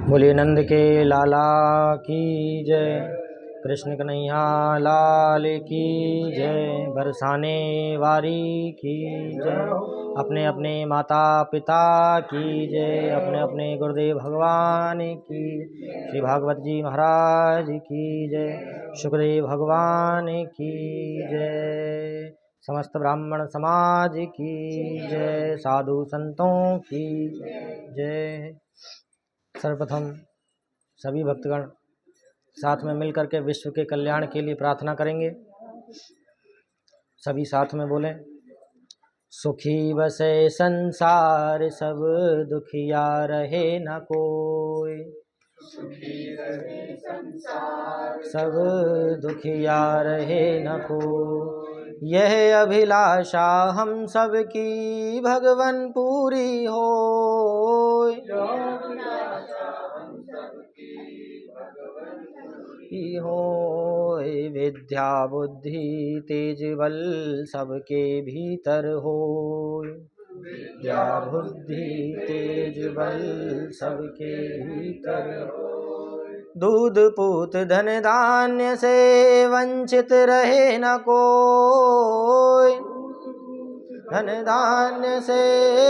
बोलिए नंद के लाला की जय, कृष्ण कन्हैया लाल की जय, बरसाने वारी की जय, अपने अपने माता पिता की जय, अपने अपने गुरुदेव भगवान की, श्री भागवत जी महाराज की जय, शुक्रदेव भगवान की जय, समस्त ब्राह्मण समाज की जय, साधु संतों की जय। सर्वप्रथम सभी भक्तगण साथ में मिलकर के विश्व के कल्याण के लिए प्रार्थना करेंगे। सभी साथ में बोलें। सुखी बसे संसार सब दुखिया रहे न कोई, सुखी रहे संसार सब दुखिया रहे न कोई, यह अभिलाषा हम सब की भगवन पूरी होय, होय, विद्या बुद्धि तेज बल सबके भीतर होय, विद्या बुद्धि तेज बल सबके भीतर होय, दूध पूत धन धान्य से वंचित रहे न कोय, धन धान्य से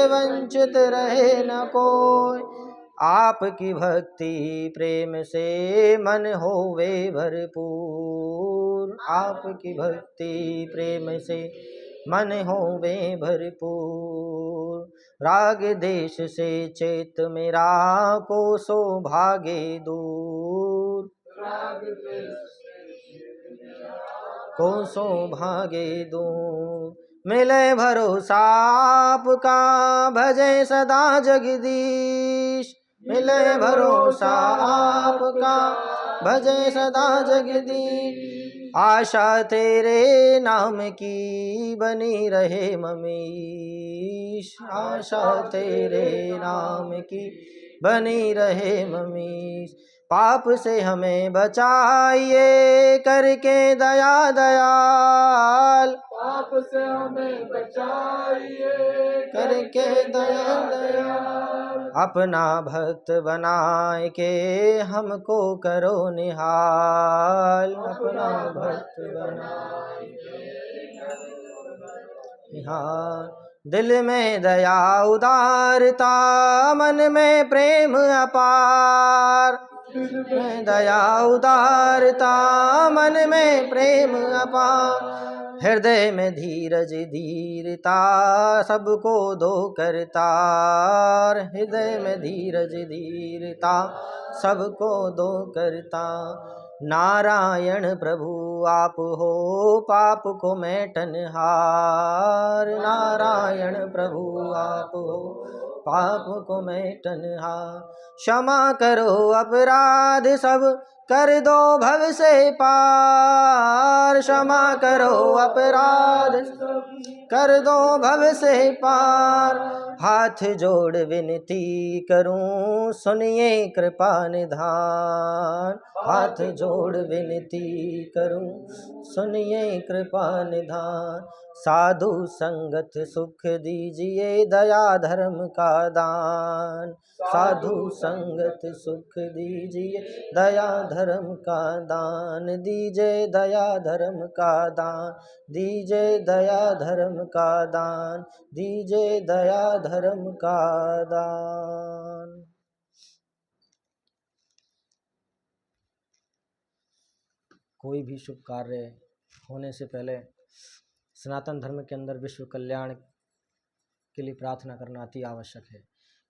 वंचित रहे न कोय, आपकी भक्ति प्रेम से मन होवे भरपूर, आपकी भक्ति प्रेम से मन होवे भरपूर, राग देश से चेत मेरा कोसो भागे दूर, राग देश कोसो भागे दूर, मिले भरोसा आपका भजे सदा जगदीश, मिले भरोसा आपका भजे सदा जगदीश, आशा तेरे नाम की बनी रहे ममीश, आशा तेरे नाम की बनी रहे ममीश, पाप से हमें बचाइए करके दया दयाल, पाप से हमें बचाइए करके दया दयाल, अपना भक्त बनाए के हमको करो निहाल, अपना भक्त बनाए निहाल, दिल में दया उदारता मन में प्रेम अपार, दिल में दया उदारता मन में प्रेम अपार, हृदय में धीरज धीरता सबको दो करतार, हृदय में धीरज धीरता सबको दो करता, नारायण प्रभु आप हो पाप को मेटनहार, नारायण प्रभु आप हो पाप को मेटनहार, क्षमा करो अपराध सब कर दो भव से पार, क्षमा करो अपराध कर दो भव से पार, हाथ जोड़ विनती करूं सुनिए कृपा निधान, हाथ जोड़ विनती करूं सुनिए कृपा निधान, साधु संगत सुख दीजिए दया धर्म का दान, साधु संगत सुख दीजिए दया धर्म का दान, दीजिए दया धर्म का दान, दीजिए दया धर्म का दान, दीजिए दया धर्म का दान। कोई भी शुभ कार्य होने से पहले सनातन धर्म के अंदर विश्व कल्याण के लिए प्रार्थना करना अति आवश्यक है।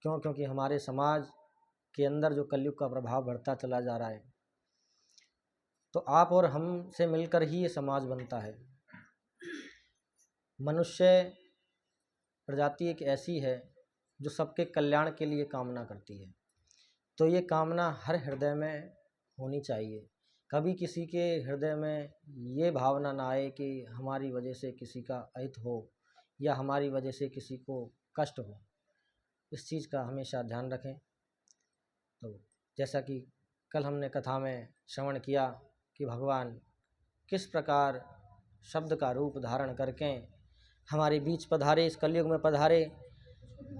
क्योंकि हमारे समाज के अंदर जो कलयुग का प्रभाव बढ़ता चला जा रहा है, तो आप और हम से मिलकर ही ये समाज बनता है। मनुष्य प्रजाति एक ऐसी है जो सबके कल्याण के लिए कामना करती है, तो ये कामना हर हृदय में होनी चाहिए। कभी किसी के हृदय में ये भावना ना आए कि हमारी वजह से किसी का अहित हो या हमारी वजह से किसी को कष्ट हो। इस चीज़ का हमेशा ध्यान रखें। तो जैसा कि कल हमने कथा में श्रवण किया कि भगवान किस प्रकार शब्द का रूप धारण करके हमारे बीच पधारे, इस कलयुग में पधारे,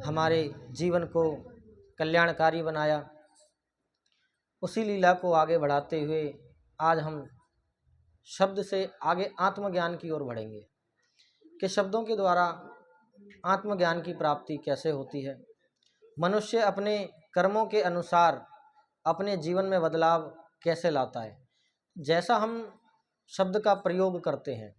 हमारे जीवन को कल्याणकारी बनाया। उसी लीला को आगे बढ़ाते हुए आज हम शब्द से आगे आत्मज्ञान की ओर बढ़ेंगे कि शब्दों के द्वारा आत्मज्ञान की प्राप्ति कैसे होती है। मनुष्य अपने कर्मों के अनुसार अपने जीवन में बदलाव कैसे लाता है। जैसा हम शब्द का प्रयोग करते हैं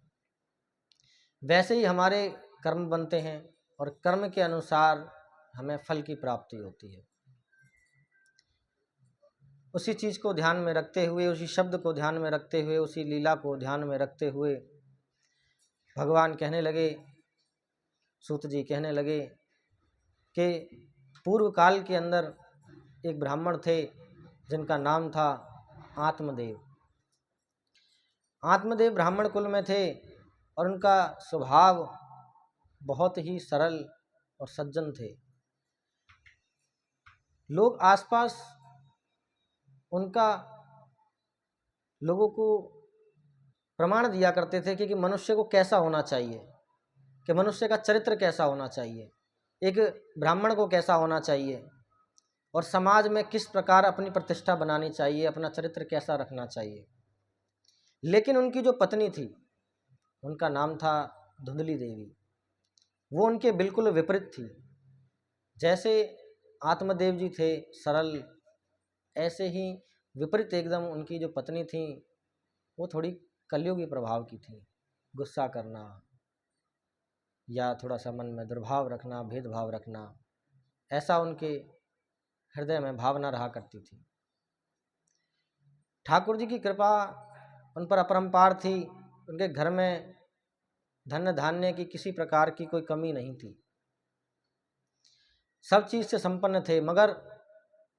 वैसे ही हमारे कर्म बनते हैं और कर्म के अनुसार हमें फल की प्राप्ति होती है। उसी चीज़ को ध्यान में रखते हुए, उसी शब्द को ध्यान में रखते हुए, उसी लीला को ध्यान में रखते हुए भगवान कहने लगे, सूत जी कहने लगे कि पूर्व काल के अंदर एक ब्राह्मण थे जिनका नाम था आत्मदेव। आत्मदेव ब्राह्मण कुल में थे और उनका स्वभाव बहुत ही सरल और सज्जन थे। लोग आसपास उनका लोगों को प्रमाण दिया करते थे कि मनुष्य को कैसा होना चाहिए, कि मनुष्य का चरित्र कैसा होना चाहिए, एक ब्राह्मण को कैसा होना चाहिए और समाज में किस प्रकार अपनी प्रतिष्ठा बनानी चाहिए, अपना चरित्र कैसा रखना चाहिए। लेकिन उनकी जो पत्नी थी उनका नाम था धुंधली देवी, वो उनके बिल्कुल विपरीत थी। जैसे आत्मदेव जी थे सरल, ऐसे ही विपरीत एकदम उनकी जो पत्नी थी वो थोड़ी कलयुगी प्रभाव की थी। गुस्सा करना या थोड़ा सा मन में दुर्भाव रखना, भेदभाव रखना, ऐसा उनके हृदय में भावना रहा करती थी। ठाकुर जी की कृपा उन पर अपरंपार थी। उनके घर में धन धान्य की किसी प्रकार की कोई कमी नहीं थी, सब चीज़ से संपन्न थे। मगर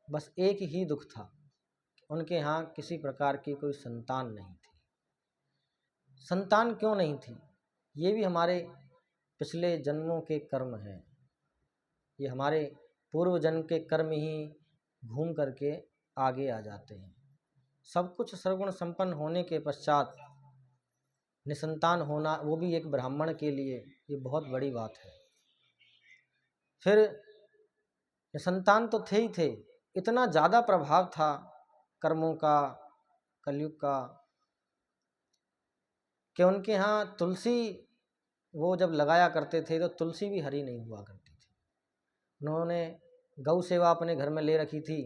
बस एक ही दुख था, उनके यहाँ किसी प्रकार की कोई संतान नहीं थी। संतान क्यों नहीं थी? ये भी हमारे पिछले जन्मों के कर्म हैं। ये हमारे पूर्व जन्म के कर्म ही घूम करके आगे आ जाते हैं। सब कुछ सर्वगुण संपन्न होने के पश्चात निसंतान होना, वो भी एक ब्राह्मण के लिए ये बहुत बड़ी बात है। फिर निसंतान तो थे ही थे, इतना ज़्यादा प्रभाव था कर्मों का, कलयुग का, कि उनके यहाँ तुलसी वो जब लगाया करते थे तो तुलसी भी हरी नहीं हुआ करती थी। उन्होंने गौ सेवा अपने घर में ले रखी थी,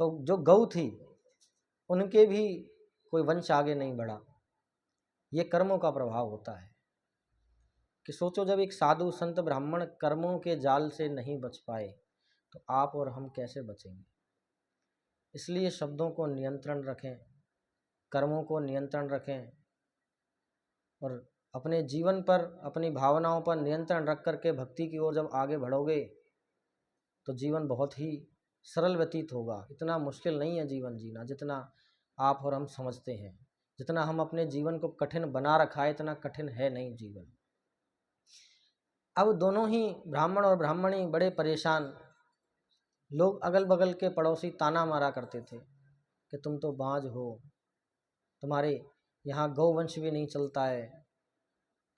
तो जो गौ थी उनके भी कोई वंश आगे नहीं बढ़ा। ये कर्मों का प्रभाव होता है कि सोचो, जब एक साधु संत ब्राह्मण कर्मों के जाल से नहीं बच पाए तो आप और हम कैसे बचेंगे। इसलिए शब्दों को नियंत्रण रखें, कर्मों को नियंत्रण रखें और अपने जीवन पर, अपनी भावनाओं पर नियंत्रण रख करके भक्ति की ओर जब आगे बढ़ोगे तो जीवन बहुत ही सरल व्यतीत होगा। इतना मुश्किल नहीं है जीवन जीना जितना आप और हम समझते हैं। जितना हम अपने जीवन को कठिन बना रखा है इतना कठिन है नहीं जीवन। अब दोनों ही ब्राह्मण और ब्राह्मणी बड़े परेशान। लोग अगल बगल के पड़ोसी ताना मारा करते थे कि तुम तो बाँझ हो, तुम्हारे यहाँ गौवंश भी नहीं चलता है।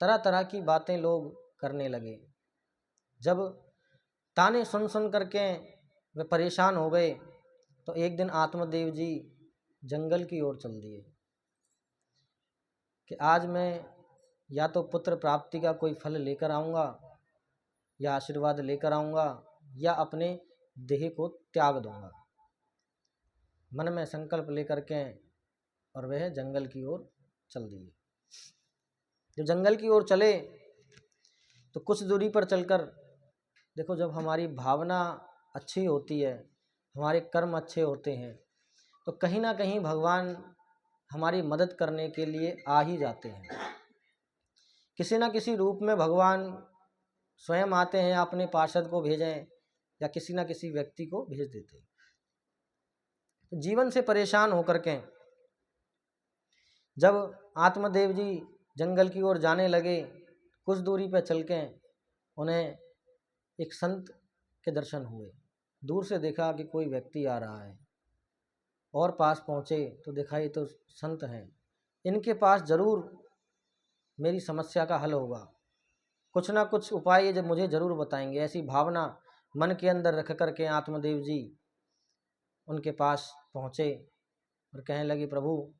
तरह तरह की बातें लोग करने लगे। जब ताने सुन सुन करके वे परेशान हो गए तो एक दिन आत्मदेव जी जंगल की ओर चल दिए कि आज मैं या तो पुत्र प्राप्ति का कोई फल लेकर आऊँगा या आशीर्वाद लेकर आऊँगा या अपने देह को त्याग दूंगा। मन में संकल्प लेकर के और वह जंगल की ओर चल दिए। जब जंगल की ओर चले तो कुछ दूरी पर चलकर देखो, जब हमारी भावना अच्छी होती है, हमारे कर्म अच्छे होते हैं तो कहीं ना कहीं भगवान हमारी मदद करने के लिए आ ही जाते हैं। किसी ना किसी रूप में भगवान स्वयं आते हैं, अपने पार्षद को भेजें या किसी ना किसी व्यक्ति को भेज देते हैं। तो जीवन से परेशान होकर के जब आत्मदेव जी जंगल की ओर जाने लगे, कुछ दूरी पर चल के उन्हें एक संत के दर्शन हुए। दूर से देखा कि कोई व्यक्ति आ रहा है और पास पहुँचे तो देखा ये तो संत हैं, इनके पास जरूर मेरी समस्या का हल होगा, कुछ ना कुछ उपाय जब मुझे जरूर बताएंगे। ऐसी भावना मन के अंदर रख करके आत्मदेव जी उनके पास पहुँचे और कहने लगे, प्रभु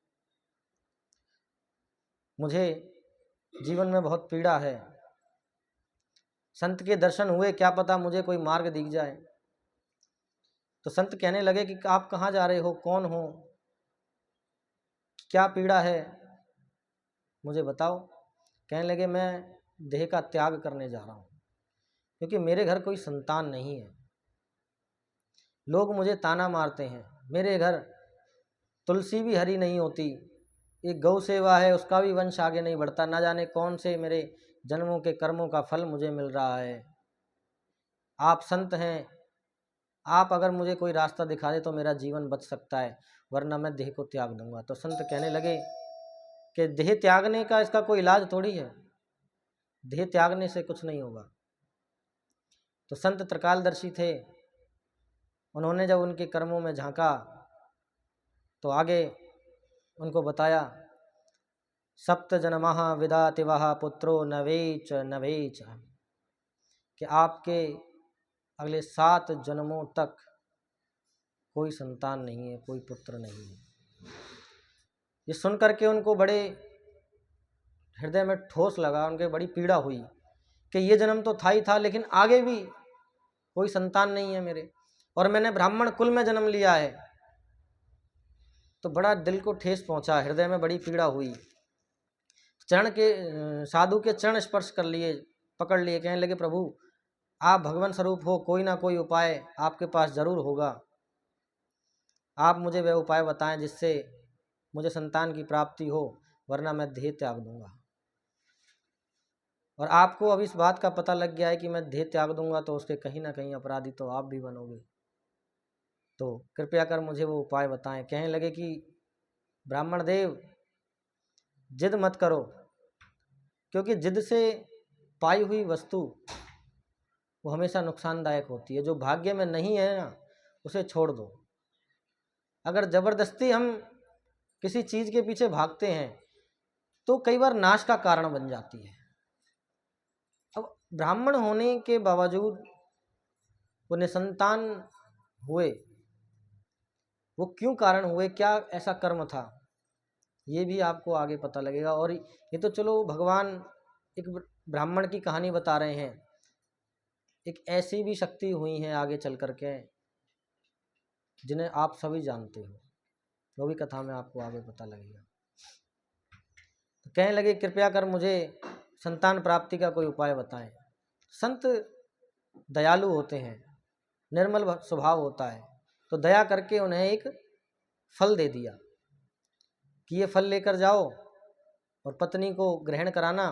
मुझे जीवन में बहुत पीड़ा है, संत के दर्शन हुए, क्या पता मुझे कोई मार्ग दिख जाए। तो संत कहने लगे कि आप कहाँ जा रहे हो, कौन हो, क्या पीड़ा है, मुझे बताओ। कहने लगे, मैं देह का त्याग करने जा रहा हूँ, क्योंकि मेरे घर कोई संतान नहीं है। लोग मुझे ताना मारते हैं, मेरे घर तुलसी भी हरी नहीं होती, एक गौ सेवा है, उसका भी वंश आगे नहीं बढ़ता, ना जाने कौन से मेरे जन्मों के कर्मों का फल मुझे मिल रहा है। आप संत हैं, आप अगर मुझे कोई रास्ता दिखा दे तो मेरा जीवन बच सकता है, वरना मैं देह को त्याग दूंगा। तो संत कहने लगे कि देह त्यागने का इसका कोई इलाज थोड़ी है, देह त्यागने से कुछ नहीं होगा। तो संत त्रिकालदर्शी थे, उन्होंने जब उनके कर्मों में झांका तो आगे उनको बताया, सप्त जन्मः विदाति वः पुत्रो नवेच नवेच, कि आपके अगले 7 जन्मों तक कोई संतान नहीं है, कोई पुत्र नहीं है। ये सुन करके उनको बड़े हृदय में ठोस लगा, उनके बड़ी पीड़ा हुई कि ये जन्म तो था ही था, लेकिन आगे भी कोई संतान नहीं है मेरे, और मैंने ब्राह्मण कुल में जन्म लिया है। तो बड़ा दिल को ठेस पहुंचा, हृदय में बड़ी पीड़ा हुई। चरण के साधु के चरण स्पर्श कर लिए, पकड़ लिए, कहने लगे, प्रभु आप भगवान स्वरूप हो, कोई ना कोई उपाय आपके पास जरूर होगा, आप मुझे वह उपाय बताएं जिससे मुझे संतान की प्राप्ति हो, वरना मैं देह त्याग दूंगा। और आपको अब इस बात का पता लग गया है कि मैं देह त्याग दूंगा तो उसके कहीं ना कहीं अपराधी तो आप भी बनोगे, तो कृपया कर मुझे वो उपाय बताएं। कहने लगे कि ब्राह्मण देव जिद मत करो, क्योंकि जिद से पाई हुई वस्तु वो हमेशा नुकसानदायक होती है। जो भाग्य में नहीं है ना, उसे छोड़ दो। अगर जबरदस्ती हम किसी चीज के पीछे भागते हैं तो कई बार नाश का कारण बन जाती है। अब ब्राह्मण होने के बावजूद वो निसंतान हुए, वो क्यों कारण हुए, क्या ऐसा कर्म था, ये भी आपको आगे पता लगेगा। और ये तो चलो भगवान एक ब्राह्मण की कहानी बता रहे हैं, एक ऐसी भी शक्ति हुई है आगे चल करके जिन्हें आप सभी जानते हो, वो भी कथा में आपको आगे पता लगेगा। तो कहने लगे, कृपया कर मुझे संतान प्राप्ति का कोई उपाय बताएं। संत दयालु होते हैं, निर्मल स्वभाव होता है, तो दया करके उन्हें एक फल दे दिया कि ये फल लेकर जाओ और पत्नी को ग्रहण कराना,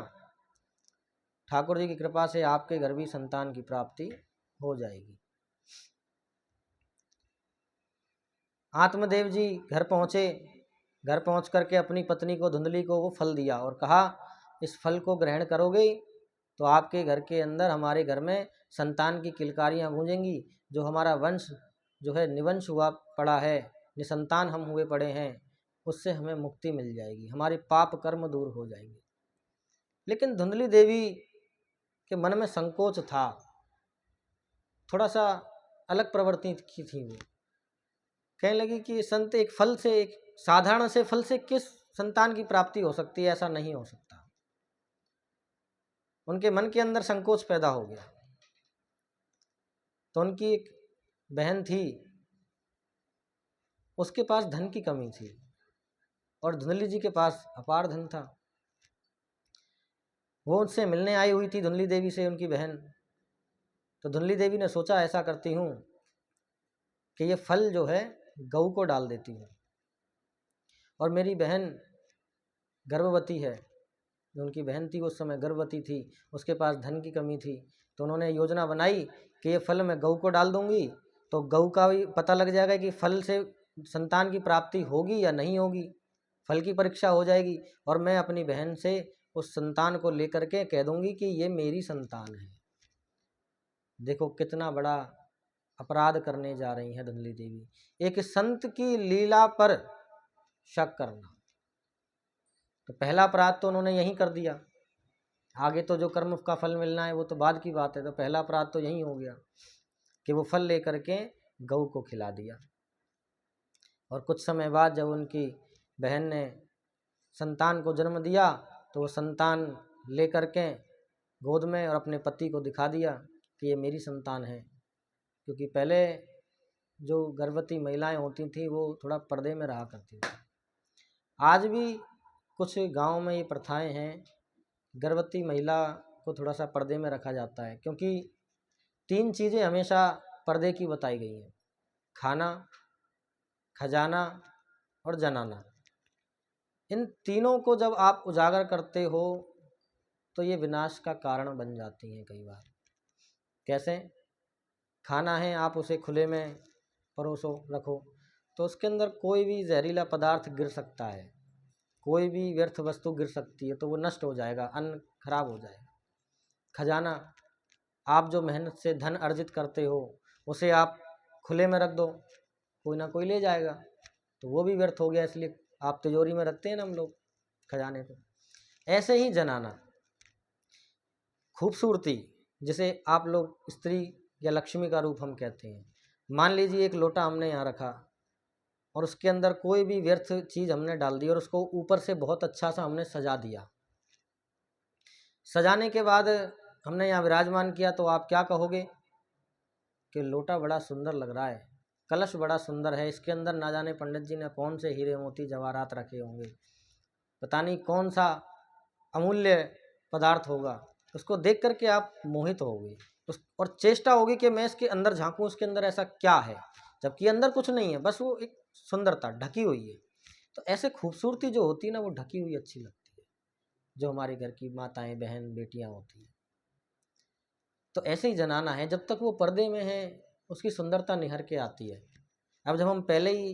ठाकुर जी की कृपा से आपके घर भी संतान की प्राप्ति हो जाएगी। आत्मदेव जी घर पहुँचे, घर पहुँच करके अपनी पत्नी को, धुंधली को, वो फल दिया और कहा, इस फल को ग्रहण करोगे तो आपके घर के अंदर, हमारे घर में संतान की किलकारियाँ गूंजेंगी, जो हमारा वंश जो है निवंश हुआ पड़ा है, निसंतान हम हुए पड़े हैं, उससे हमें मुक्ति मिल जाएगी, हमारे पाप कर्म दूर हो जाएंगे। लेकिन धुंधली देवी के मन में संकोच था, थोड़ा सा अलग प्रवृत्ति की थी वो। कहने लगी कि संत एक फल से, एक साधारण से फल से किस संतान की प्राप्ति हो सकती है, ऐसा नहीं हो सकता। उनके मन के अंदर संकोच पैदा हो गया। तो उनकी एक बहन थी, उसके पास धन की कमी थी और धुंधली जी के पास अपार धन था। वो उनसे मिलने आई हुई थी, धुंधली देवी से, उनकी बहन। तो धुंधली देवी ने सोचा, ऐसा करती हूँ कि ये फल जो है गऊ को डाल देती हूँ, और मेरी बहन गर्भवती है, जो उनकी बहन थी उस समय गर्भवती थी, उसके पास धन की कमी थी। तो उन्होंने योजना बनाई कि ये फल मैं गऊ को डाल दूंगी, तो गऊ का भी पता लग जाएगा कि फल से संतान की प्राप्ति होगी या नहीं होगी, फल की परीक्षा हो जाएगी, और मैं अपनी बहन से उस संतान को लेकर के कह दूंगी कि ये मेरी संतान है। देखो कितना बड़ा अपराध करने जा रही है धुंधली देवी, एक संत की लीला पर शक करना। तो पहला अपराध तो उन्होंने यहीं कर दिया। आगे तो जो कर्म का फल मिलना है वो तो बाद की बात है। तो पहला अपराध तो यही हो गया कि वो फल लेकर के गऊ को खिला दिया। और कुछ समय बाद जब उनकी बहन ने संतान को जन्म दिया तो वो संतान लेकर के गोद में और अपने पति को दिखा दिया कि ये मेरी संतान है। क्योंकि पहले जो गर्भवती महिलाएं होती थी वो थोड़ा पर्दे में रहा करती थी। आज भी कुछ गांव में ये प्रथाएं हैं, गर्भवती महिला को थोड़ा सा पर्दे में रखा जाता है, क्योंकि 3 चीज़ें हमेशा पर्दे की बताई गई हैं: खाना, खजाना और जनाना। इन तीनों को जब आप उजागर करते हो तो ये विनाश का कारण बन जाती हैं कई बार। कैसे? खाना है, आप उसे खुले में परोसो रखो तो उसके अंदर कोई भी जहरीला पदार्थ गिर सकता है, कोई भी व्यर्थ वस्तु गिर सकती है, तो वो नष्ट हो जाएगा, अन्न खराब हो जाएगा। खजाना, आप जो मेहनत से धन अर्जित करते हो उसे आप खुले में रख दो, कोई ना कोई ले जाएगा, तो वो भी व्यर्थ हो गया। इसलिए आप तिजोरी में रखते हैं ना हम लोग खजाने को। ऐसे ही जनाना, खूबसूरती, जिसे आप लोग स्त्री या लक्ष्मी का रूप हम कहते हैं। मान लीजिए एक लोटा हमने यहाँ रखा और उसके अंदर कोई भी व्यर्थ चीज़ हमने डाल दी और उसको ऊपर से बहुत अच्छा सा हमने सजा दिया। सजाने के बाद हमने यहाँ विराजमान किया तो आप क्या कहोगे कि लोटा बड़ा सुंदर लग रहा है, कलश बड़ा सुंदर है, इसके अंदर ना जाने पंडित जी ने कौन से हीरे मोती जवाहरात रखे होंगे, पता नहीं कौन सा अमूल्य पदार्थ होगा। उसको देख करके आप मोहित होगे और चेष्टा होगी कि मैं इसके अंदर झांकूं, उसके अंदर ऐसा क्या है, जबकि अंदर कुछ नहीं है, बस वो एक सुंदरता ढकी हुई है। तो ऐसे खूबसूरती जो होती है ना, वो ढकी हुई अच्छी लगती है, जो हमारे घर की माताएं, बहन, बेटियां होती हैं। तो ऐसे ही जनाना है, जब तक वो पर्दे में है उसकी सुंदरता निखर के आती है। अब जब हम पहले ही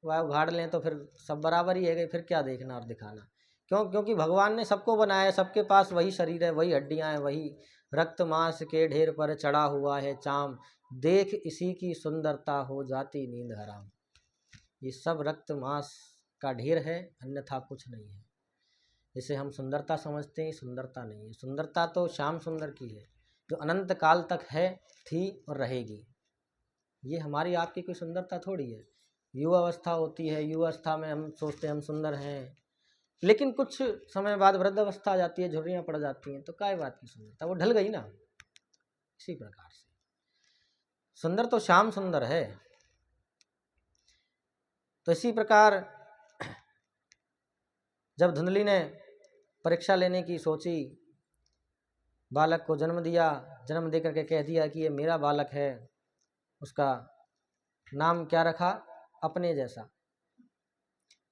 वह उघाड़ लें तो फिर सब बराबर ही है गए, फिर क्या देखना और दिखाना। क्योंकि भगवान ने सबको बनाया है, सबके पास वही शरीर है, वही हड्डियां हैं, वही रक्त मांस के ढेर पर चढ़ा हुआ है चाम, देख इसी की सुंदरता हो जाती नींद हराम। ये सब रक्त मांस का ढेर है, अन्यथा कुछ नहीं है। जिसे हम सुंदरता समझते हैं, सुंदरता नहीं है। सुंदरता तो श्याम सुंदर की है, जो अनंत काल तक है, थी और रहेगी। ये हमारी आपकी कोई सुंदरता थोड़ी है। युवा अवस्था होती है, युवा अवस्था में हम सोचते हैं हम सुंदर हैं, लेकिन कुछ समय बाद वृद्ध अवस्था आ जाती है, झुर्रियाँ पड़ जाती हैं, तो काय बात की सुंदरता, वो ढल गई ना। इसी प्रकार से सुंदर तो श्याम सुंदर है। तो इसी प्रकार जब धुंधली ने परीक्षा लेने की सोची, बालक को जन्म दिया, जन्म दे करके कह दिया कि ये मेरा बालक है, उसका नाम क्या रखा? अपने जैसा।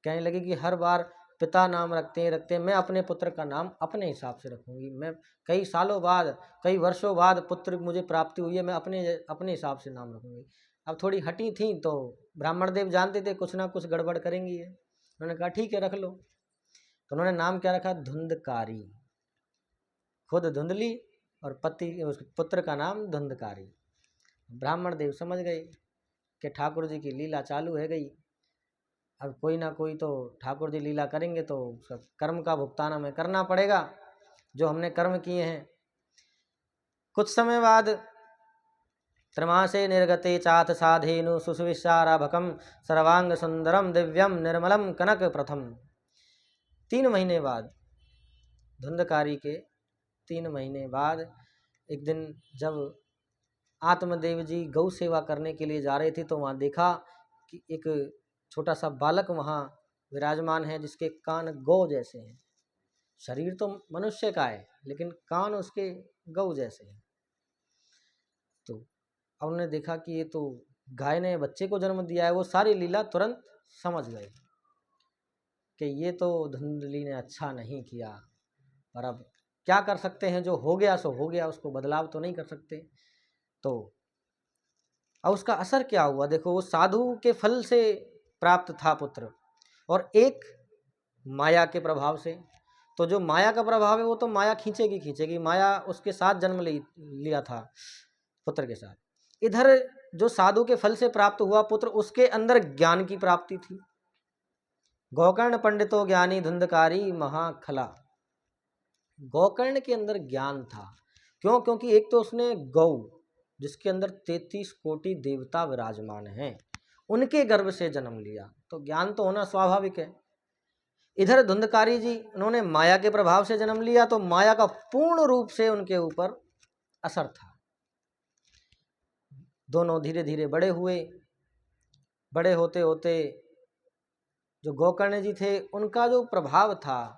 कहने लगी कि हर बार पिता नाम रखते हैं, मैं अपने पुत्र का नाम अपने हिसाब से रखूंगी। मैं कई सालों बाद, कई वर्षों बाद पुत्र मुझे प्राप्ति हुई है, मैं अपने हिसाब से नाम रखूंगी। अब थोड़ी हटी थी तो ब्राह्मण देव जानते थे कुछ ना कुछ गड़बड़ करेंगी है। उन्होंने कहा ठीक है रख लो। तो उन्होंने नाम क्या रखा? धुंधकारी। खुद धुंधली और पुत्र का नाम धुंधकारी। ब्राह्मण देव समझ गए कि ठाकुर जी की लीला चालू है गई। अब कोई ना कोई तो ठाकुर जी लीला करेंगे, तो सब कर्म का भुगतान हमें करना पड़ेगा, जो हमने कर्म किए हैं। कुछ समय बाद त्रिमासे निर्गते चाथ साधेनु सुसुविशाराभकम सर्वांग सुंदरम दिव्यम निर्मलम कनक प्रथम। 3 महीने बाद, धुंधकारी के 3 महीने बाद एक दिन जब आत्मदेव जी गौ सेवा करने के लिए जा रहे थे तो वहाँ देखा कि एक छोटा सा बालक वहाँ विराजमान है, जिसके कान गौ जैसे हैं। शरीर तो मनुष्य का है लेकिन कान उसके गौ जैसे हैं। तो अब उन्होंने देखा कि ये तो गाय ने बच्चे को जन्म दिया है। वो सारी लीला तुरंत समझ गए कि ये तो धुंधली ने अच्छा नहीं किया, पर अब क्या कर सकते हैं, जो हो गया सो हो गया, उसको बदलाव तो नहीं कर सकते। तो अब उसका असर क्या हुआ देखो, वो साधु के फल से प्राप्त था पुत्र, और एक माया के प्रभाव से। तो जो माया का प्रभाव है वो तो माया खींचेगी, माया उसके साथ जन्म लिया था पुत्र के साथ। इधर जो साधु के फल से प्राप्त हुआ पुत्र, उसके अंदर ज्ञान की प्राप्ति थी। गोकर्ण पंडितो ज्ञानी धुंधकारी महाखला। गोकर्ण के अंदर ज्ञान था। क्यों? क्योंकि एक तो उसने गौ, जिसके अंदर 33 कोटि देवता विराजमान हैं, उनके गर्भ से जन्म लिया, तो ज्ञान तो होना स्वाभाविक है। इधर धुंधकारी जी, उन्होंने माया के प्रभाव से जन्म लिया, तो माया का पूर्ण रूप से उनके ऊपर असर था। दोनों धीरे धीरे बड़े हुए। बड़े होते होते जो गोकर्ण जी थे, उनका जो प्रभाव था,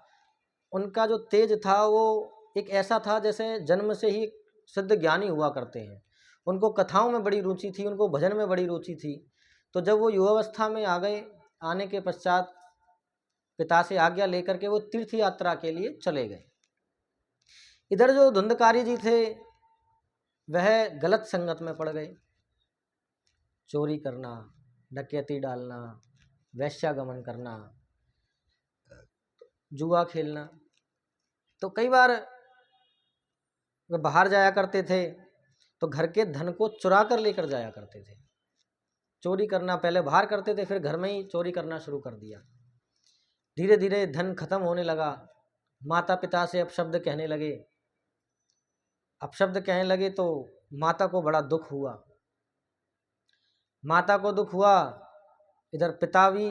उनका जो तेज था, वो एक ऐसा था जैसे जन्म से ही सिद्ध ज्ञानी हुआ करते हैं। उनको कथाओं में बड़ी रुचि थी, उनको भजन में बड़ी रुचि थी। तो जब वो युवावस्था में आ गए, आने के पश्चात पिता से आज्ञा लेकर के वो तीर्थ यात्रा के लिए चले गए। इधर जो धुंधकारी जी थे, वह गलत संगत में पड़ गए। चोरी करना, डकैती डालना, वैश्यागमन करना, जुआ खेलना। तो कई बार वे बाहर जाया करते थे तो घर के धन को चुरा कर लेकर जाया करते थे। चोरी करना पहले बाहर करते थे, फिर घर में ही चोरी करना शुरू कर दिया। धीरे धीरे धन खत्म होने लगा। माता पिता से अपशब्द कहने लगे। अपशब्द कहने लगे तो माता को बड़ा दुख हुआ। माता को दुख हुआ, इधर पिता भी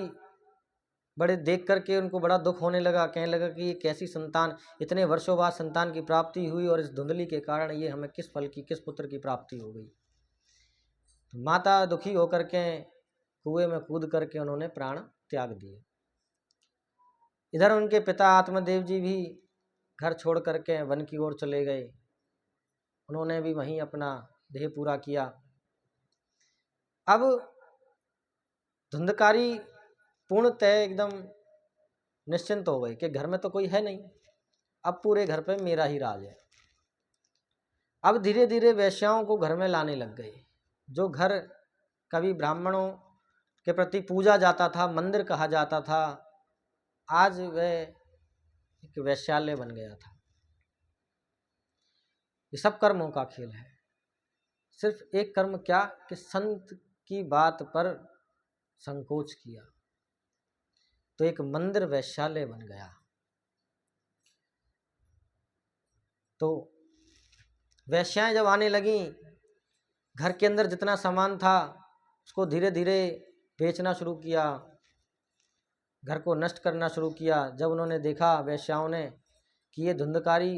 बड़े देख करके उनको बड़ा दुख होने लगा। कहने लगा कि ये कैसी संतान, इतने वर्षों बाद संतान की प्राप्ति हुई और इस धुंधली के कारण ये हमें किस फल की, किस पुत्र की प्राप्ति हो गई। तो माता दुखी होकर के कुएं में कूद करके उन्होंने प्राण त्याग दिए। इधर उनके पिता आत्मदेव जी भी घर छोड़ करके वन की ओर चले गए। उन्होंने भी वहीं अपना देह पूरा किया। अब धुंधकारी पूर्णतः एकदम निश्चिंत हो गए कि घर में तो कोई है नहीं, अब पूरे घर पे मेरा ही राज है। अब धीरे धीरे वैश्याओं को घर में लाने लग गए। जो घर कभी ब्राह्मणों के प्रति पूजा जाता था, मंदिर कहा जाता था, आज वह एक वैश्यालय बन गया था। ये सब कर्मों का खेल है। सिर्फ एक कर्म क्या कि संत की बात पर संकोच किया तो एक मंदिर वैश्यालय बन गया। तो वैश्याएं जब आने लगी, घर के अंदर जितना सामान था उसको धीरे धीरे बेचना शुरू किया, घर को नष्ट करना शुरू किया। जब उन्होंने देखा वैश्याओं ने कि ये धुंधकारी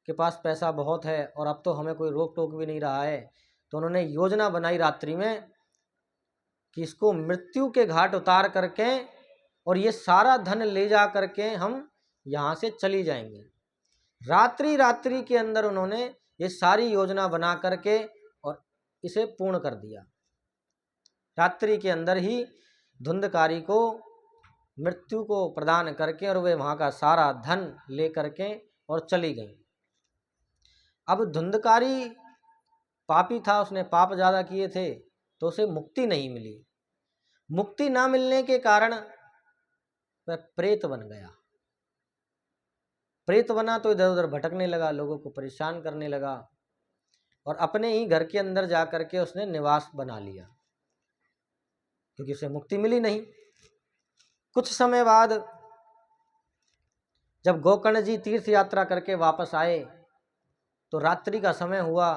के पास पैसा बहुत है और अब तो हमें कोई रोक टोक भी नहीं रहा है, तो उन्होंने योजना बनाई रात्रि में कि इसको मृत्यु के घाट उतार करके और ये सारा धन ले जा करके हम यहाँ से चली जाएंगे। रात्रि के अंदर उन्होंने ये सारी योजना बना करके और इसे पूर्ण कर दिया। रात्रि के अंदर ही धुंधकारी को मृत्यु को प्रदान करके और वे वहाँ का सारा धन ले करके और चली गई। अब धुंधकारी पापी था, उसने पाप ज़्यादा किए थे, तो उसे मुक्ति नहीं मिली। मुक्ति ना मिलने के कारण वह प्रेत बन गया। प्रेत बना तो इधर उधर भटकने लगा, लोगों को परेशान करने लगा और अपने ही घर के अंदर जा करके उसने निवास बना लिया, क्योंकि उसे मुक्ति मिली नहीं। कुछ समय बाद जब गोकर्ण जी तीर्थ यात्रा करके वापस आए तो रात्रि का समय हुआ,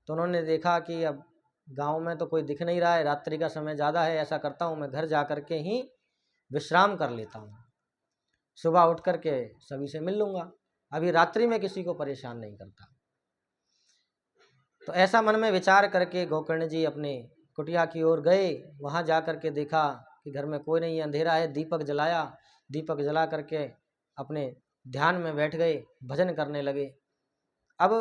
तो उन्होंने देखा कि अब गांव में तो कोई दिख नहीं रहा है, रात्रि का समय ज़्यादा है, ऐसा करता हूँ मैं घर जा करके ही विश्राम कर लेता हूँ, सुबह उठ करके सभी से मिल लूँगा, अभी रात्रि में किसी को परेशान नहीं करता। तो ऐसा मन में विचार करके गोकर्ण जी अपने कुटिया की ओर गए। वहाँ जा करके देखा कि घर में कोई नहीं है, अंधेरा है। दीपक जलाया, दीपक जला करके अपने ध्यान में बैठ गए, भजन करने लगे। अब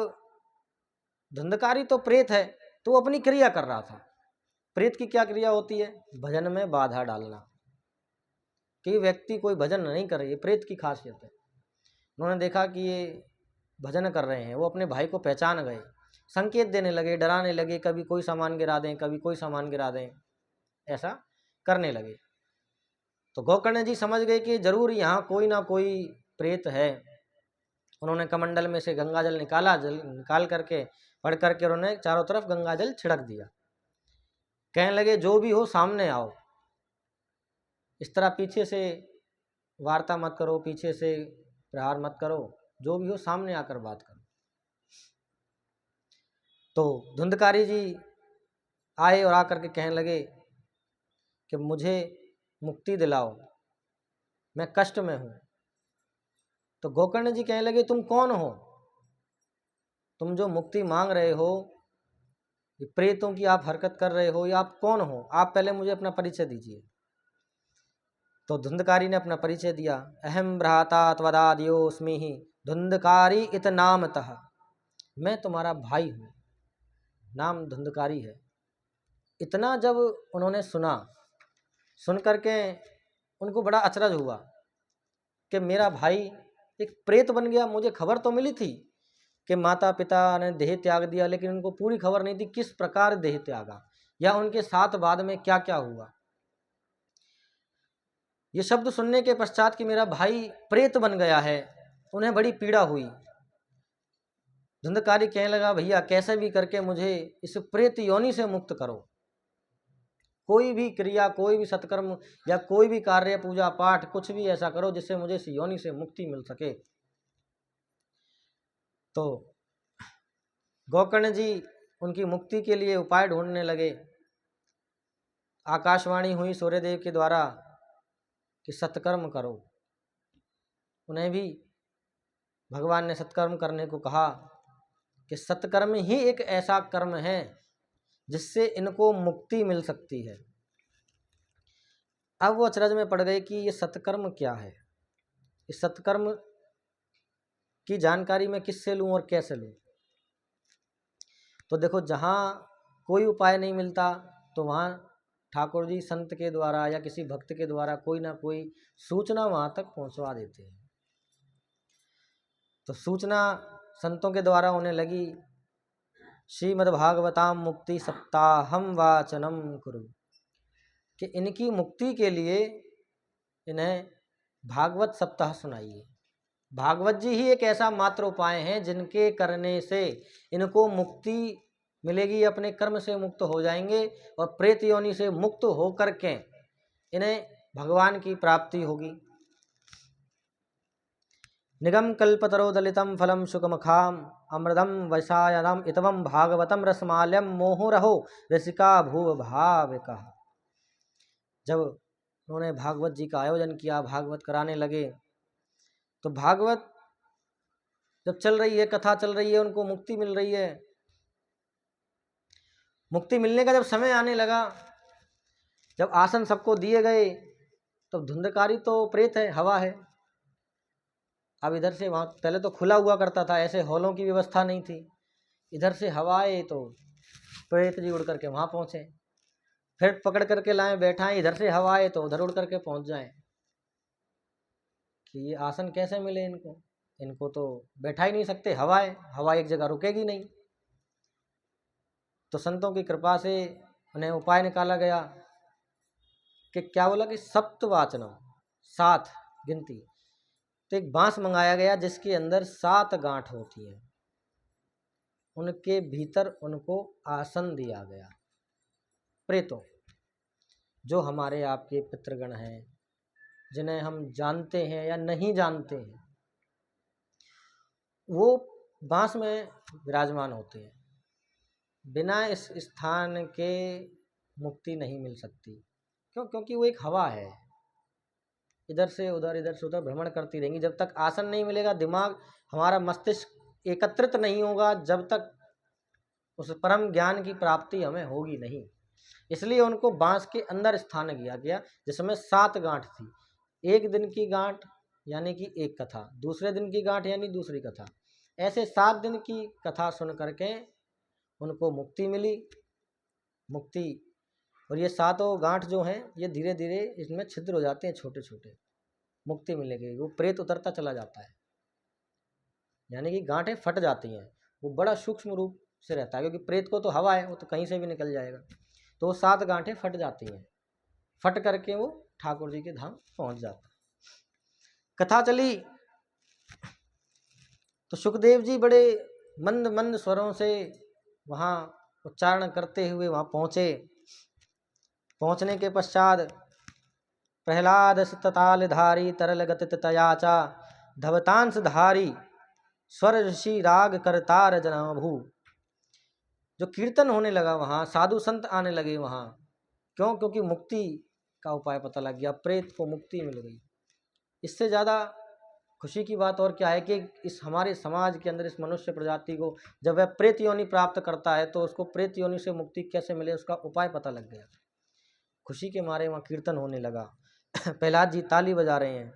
धुंधकारी तो प्रेत है, तो वो अपनी क्रिया कर रहा था। प्रेत की क्या क्रिया होती है? भजन में बाधा डालना, कि व्यक्ति कोई भजन नहीं करे, ये प्रेत की खासियत है। उन्होंने देखा कि ये भजन कर रहे हैं, वो अपने भाई को पहचान गए, संकेत देने लगे, डराने लगे, कभी कोई सामान गिरा दें, कभी कोई सामान गिरा दें, ऐसा करने लगे। तो गोकर्ण जी समझ गए कि जरूर यहाँ कोई ना कोई प्रेत है। उन्होंने कमंडल में से गंगा जल निकाला, जल निकाल करके पढ़ करके उन्होंने चारों तरफ गंगा जल छिड़क दिया। कहने लगे जो भी हो सामने आओ, इस तरह पीछे से वार्ता मत करो, पीछे से प्रहार मत करो, जो भी हो सामने आकर बात करो। तो धुंधकारी जी आए और आकर के कहने लगे कि मुझे मुक्ति दिलाओ, मैं कष्ट में हूँ। तो गोकर्ण जी कहने लगे तुम कौन हो, तुम जो मुक्ति मांग रहे हो, ये प्रेतों की आप हरकत कर रहे हो, या आप कौन हो, आप पहले मुझे अपना परिचय दीजिए। तो धुंधकारी ने अपना परिचय दिया, अहम भ्राता त्वदाद्योऽस्मि ही धुंधकारी इत नामतः, मैं तुम्हारा भाई हूँ, नाम धुंधकारी है। इतना जब उन्होंने सुन करके उनको बड़ा अचरज हुआ कि मेरा भाई एक प्रेत बन गया। मुझे खबर तो मिली थी कि माता पिता ने देह त्याग दिया, लेकिन उनको पूरी खबर नहीं थी किस प्रकार देह त्यागा या उनके साथ बाद में क्या क्या हुआ। ये शब्द सुनने के पश्चात कि मेरा भाई प्रेत बन गया है, उन्हें बड़ी पीड़ा हुई। धुंधकारी कहने लगा भैया कैसे भी करके मुझे इस प्रेत योनि से मुक्त करो, कोई भी क्रिया, कोई भी सत्कर्म या कोई भी कार्य, पूजा पाठ, कुछ भी ऐसा करो जिससे मुझे इस योनि से मुक्ति मिल सके। तो गोकर्ण जी उनकी मुक्ति के लिए उपाय ढूंढने लगे। आकाशवाणी हुई सूर्यदेव के द्वारा कि सत्कर्म करो। उन्हें भी भगवान ने सत्कर्म करने को कहा कि सत्कर्म ही एक ऐसा कर्म है जिससे इनको मुक्ति मिल सकती है। अब वो अचरज में पड़ गए कि ये सत्कर्म क्या है, इस सत्कर्म की जानकारी मैं किससे लूं और कैसे लूं। तो देखो, जहाँ कोई उपाय नहीं मिलता तो वहाँ ठाकुर जी संत के द्वारा या किसी भक्त के द्वारा कोई ना कोई सूचना वहाँ तक पहुँचवा देते हैं। तो सूचना संतों के द्वारा उन्हें लगी, श्रीमद्भागवताम मुक्ति सप्ताहम वाचनम कुरु, कि इनकी मुक्ति के लिए इन्हें भागवत सप्ताह सुनाइए। भागवत जी ही एक ऐसा मात्र उपाय है जिनके करने से इनको मुक्ति मिलेगी, अपने कर्म से मुक्त हो जाएंगे और प्रेत योनि से मुक्त होकर के इन्हें भगवान की प्राप्ति होगी। निगम कल्पतरो दलितम फलम शुकमखाम अमृतम वैसायनम इतवम भागवतम रसमाल्यम मोहुरहो रसिका भूव भाविका। जब उन्होंने भागवत जी का आयोजन किया, भागवत कराने लगे, तो भागवत जब चल रही है, कथा चल रही है, उनको मुक्ति मिल रही है। मुक्ति मिलने का जब समय आने लगा, जब आसन सबको दिए गए, तो धुंधकारी तो प्रेत है, हवा है। अब इधर से वहाँ पहले तो खुला हुआ करता था, ऐसे हॉलों की व्यवस्था नहीं थी। इधर से हवा आए तो प्रेत जी उड़ करके वहाँ पहुँचे, फिर पकड़ करके लाएं बैठाएं, इधर से हवा आए तो उधर उड़ करके पहुँच जाएं। कि ये आसन कैसे मिले इनको, इनको तो बैठा ही नहीं सकते, हवा है, हवा एक जगह रुकेगी नहीं। तो संतों की कृपा से उन्हें उपाय निकाला गया कि क्या बोला कि सप्तवाचनम, 7 गिनती। तो एक बांस मंगाया गया जिसके अंदर 7 गांठ होती हैं, उनके भीतर उनको आसन दिया गया। प्रेतों, जो हमारे आपके पितृगण हैं, जिन्हें हम जानते हैं या नहीं जानते हैं, वो बांस में विराजमान होते हैं। बिना इस स्थान के मुक्ति नहीं मिल सकती। क्यों? क्योंकि वो एक हवा है, इधर से उधर भ्रमण करती रहेंगी। जब तक आसन नहीं मिलेगा, दिमाग, हमारा मस्तिष्क एकत्रित नहीं होगा, जब तक उस परम ज्ञान की प्राप्ति हमें होगी नहीं। इसलिए उनको बांस के अंदर स्थान दिया गया जिसमें 7 गांठ थी। एक दिन की गांठ यानी कि एक कथा, दूसरे दिन की गांठ यानी दूसरी कथा, ऐसे 7 दिन की कथा सुन करके उनको मुक्ति मिली। मुक्ति, और ये 7 गांठ जो हैं ये धीरे धीरे इसमें छिद्र हो जाते हैं, छोटे छोटे। मुक्ति मिलेगी, वो प्रेत उतरता चला जाता है, यानी कि गांठें फट जाती हैं। वो बड़ा सूक्ष्म रूप से रहता है, क्योंकि प्रेत को तो हवा है, वो तो कहीं से भी निकल जाएगा। तो वो 7 गांठें फट जाती हैं, फट करके वो ठाकुर जी के धाम पहुंच जाता है। कथा चली तो सुखदेव जी बड़े मंद मंद स्वरों से वहाँ उच्चारण करते हुए वहाँ पहुँचे। पहुँचने के पश्चात प्रहलाद ततालधारी तरल गतित तयाचा धवतांश धारी स्वर ऋषि राग करतार जनाभू। जो कीर्तन होने लगा वहाँ, साधु संत आने लगे वहाँ। क्यों? क्योंकि मुक्ति का उपाय पता लग गया, प्रेत को मुक्ति मिल गई। इससे ज़्यादा खुशी की बात और क्या है कि इस हमारे समाज के अंदर इस मनुष्य प्रजाति को जब वह प्रेत योनि प्राप्त करता है तो उसको प्रेत योनि से मुक्ति कैसे मिले उसका उपाय पता लग गया। खुशी के मारे वहाँ कीर्तन होने लगा। प्रहलाद जी ताली बजा रहे हैं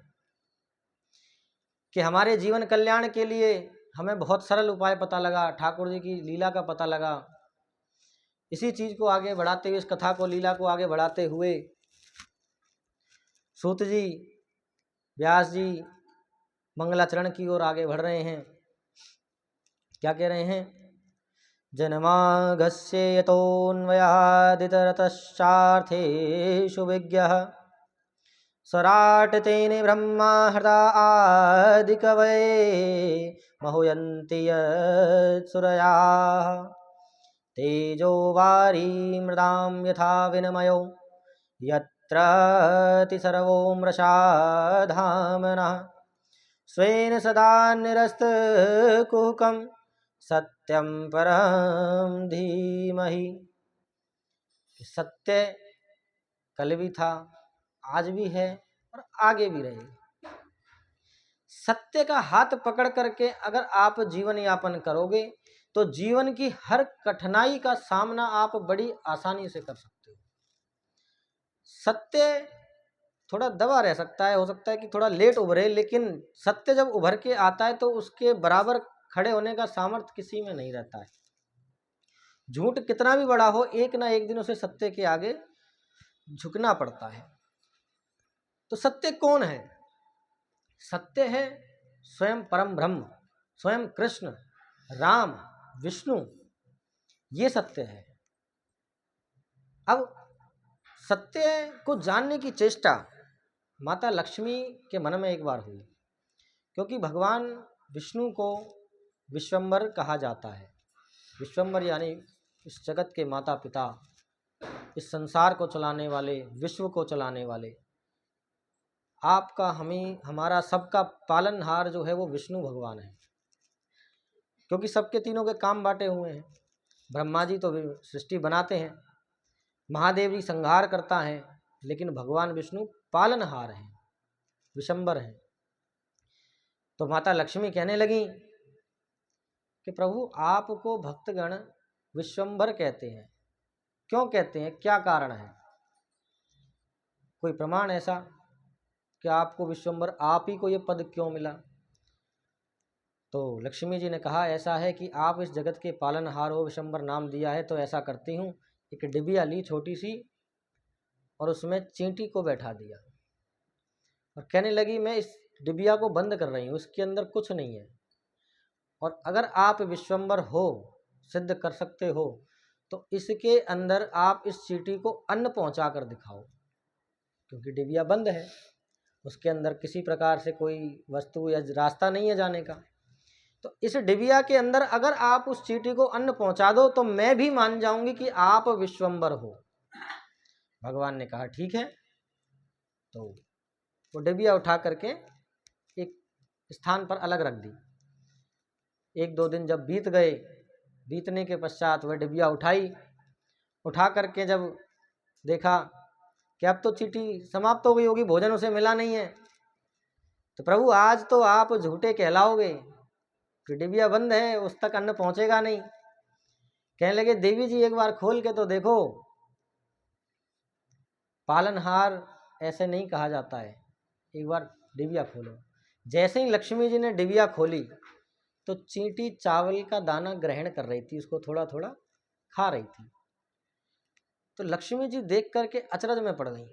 कि हमारे जीवन कल्याण के लिए हमें बहुत सरल उपाय पता लगा, ठाकुर जी की लीला का पता लगा। इसी चीज़ को आगे बढ़ाते हुए, इस कथा को, लीला को आगे बढ़ाते हुए सूत जी, व्यास जी मंगलाचरण की ओर आगे बढ़ रहे हैं। क्या कह रहे हैं? जन्मागस्य यतोऽन्वयादितरतश्चार्थेषु विज्ञः स्वराट्-तेने ब्रह्मा हृदा आदिकवये महुयन्ति यत्सुरयाः तेजो वारीमृदां यथा विनिमयो यत्र सर्वो मृषा धाम्नः स्वेन सदा निरस्तकुहकं सत्यं परं धीमहि। सत्य कल भी था, आज भी है और आगे भी रहेगा। सत्य का हाथ पकड़ करके अगर आप जीवन यापन करोगे तो जीवन की हर कठिनाई का सामना आप बड़ी आसानी से कर सकते हो। सत्य थोड़ा दबा रह सकता है, हो सकता है कि थोड़ा लेट उभरे, लेकिन सत्य जब उभर के आता है तो उसके बराबर खड़े होने का सामर्थ्य किसी में नहीं रहता है। झूठ कितना भी बड़ा हो, एक ना एक दिन उसे सत्य के आगे झुकना पड़ता है। तो सत्य कौन है? सत्य है स्वयं परम ब्रह्म, स्वयं कृष्ण, राम, विष्णु, ये सत्य है। अब सत्य को जानने की चेष्टा माता लक्ष्मी के मन में एक बार हुई, क्योंकि भगवान विष्णु को विश्वम्बर कहा जाता है। विश्वम्बर यानी इस जगत के माता पिता, इस संसार को चलाने वाले, विश्व को चलाने वाले। आपका, हमें, हमारा सबका पालनहार जो है वो विष्णु भगवान है, क्योंकि सबके तीनों के काम बांटे हुए हैं। ब्रह्मा जी तो सृष्टि बनाते हैं, महादेव जी संहार करता है, लेकिन भगवान विष्णु पालनहार हैं, विशंबर हैं। तो माता लक्ष्मी कहने लगी कि प्रभु आपको भक्तगण विश्वंभर कहते हैं, क्यों कहते हैं, क्या कारण है? कोई प्रमाण ऐसा कि आपको विश्वंभर, आप ही को ये पद क्यों मिला? तो लक्ष्मी जी ने कहा ऐसा है कि आप इस जगत के पालनहार हो, विश्वंभर नाम दिया है तो ऐसा करती हूँ, एक डिबिया ली छोटी सी और उसमें चींटी को बैठा दिया और कहने लगी मैं इस डिबिया को बंद कर रही हूँ, इसके अंदर कुछ नहीं है, और अगर आप विश्वंभर हो, सिद्ध कर सकते हो, तो इसके अंदर आप इस चींटी को अन्न पहुंचा कर दिखाओ, क्योंकि डिबिया बंद है, उसके अंदर किसी प्रकार से कोई वस्तु या रास्ता नहीं है जाने का। तो इस डिबिया के अंदर अगर आप उस चींटी को अन्न पहुंचा दो तो मैं भी मान जाऊंगी कि आप विश्वंभर हो। भगवान ने कहा ठीक है। तो वो डिबिया उठा करके एक स्थान पर अलग रख दी। एक दो दिन जब बीत गए, बीतने के पश्चात वह डिबिया उठा करके जब देखा कि अब तो चींटी समाप्त हो गई होगी, भोजन उसे मिला नहीं है, तो प्रभु आज तो आप झूठे कहलाओगे कि डिबिया बंद है, उस तक अन्न पहुंचेगा नहीं। कहने लगे देवी जी एक बार खोल के तो देखो, पालनहार ऐसे नहीं कहा जाता है, एक बार डिबिया खोलो। जैसे ही लक्ष्मी जी ने डिबिया खोली तो चींटी चावल का दाना ग्रहण कर रही थी, उसको थोड़ा थोड़ा खा रही थी। तो लक्ष्मी जी देख करके अचरज में पड़ गई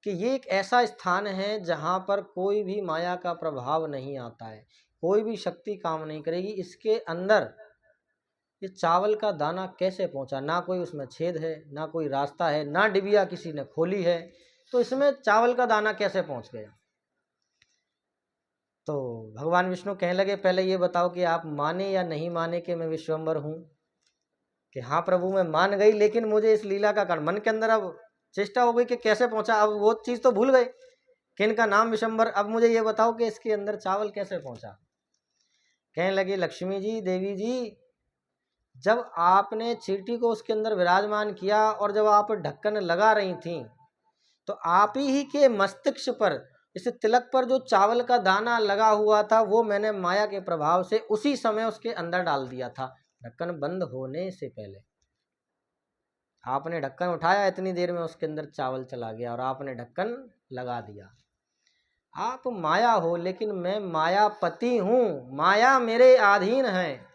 कि ये एक ऐसा स्थान है जहाँ पर कोई भी माया का प्रभाव नहीं आता है, कोई भी शक्ति काम नहीं करेगी। इसके अंदर ये चावल का दाना कैसे पहुँचा? ना कोई उसमें छेद है, ना कोई रास्ता है, ना डिबिया किसी ने खोली है, तो इसमें चावल का दाना कैसे पहुँच गया? तो भगवान विष्णु कहने लगे पहले ये बताओ कि आप माने या नहीं माने कि मैं विश्वम्भर हूँ? कि हाँ प्रभु मैं मान गई, लेकिन मुझे इस लीला का कारण मन के अंदर अब चेष्टा हो गई कि कैसे पहुंचा। अब वो चीज़ तो भूल गए कि इनका नाम विशंबर, अब मुझे ये बताओ कि इसके अंदर चावल कैसे पहुंचा। कहने लगे लक्ष्मी जी, देवी जी, जब आपने चींटी को उसके अंदर विराजमान किया और जब आप ढक्कन लगा रही थी तो आप ही के मस्तिष्क पर, इस तिलक पर जो चावल का दाना लगा हुआ था वो मैंने माया के प्रभाव से उसी समय उसके अंदर डाल दिया था, ढक्कन बंद होने से पहले। आपने ढक्कन उठाया, इतनी देर में उसके अंदर चावल चला गया और आपने ढक्कन लगा दिया। आप माया हो, लेकिन मैं मायापति हूं, माया मेरे अधीन है।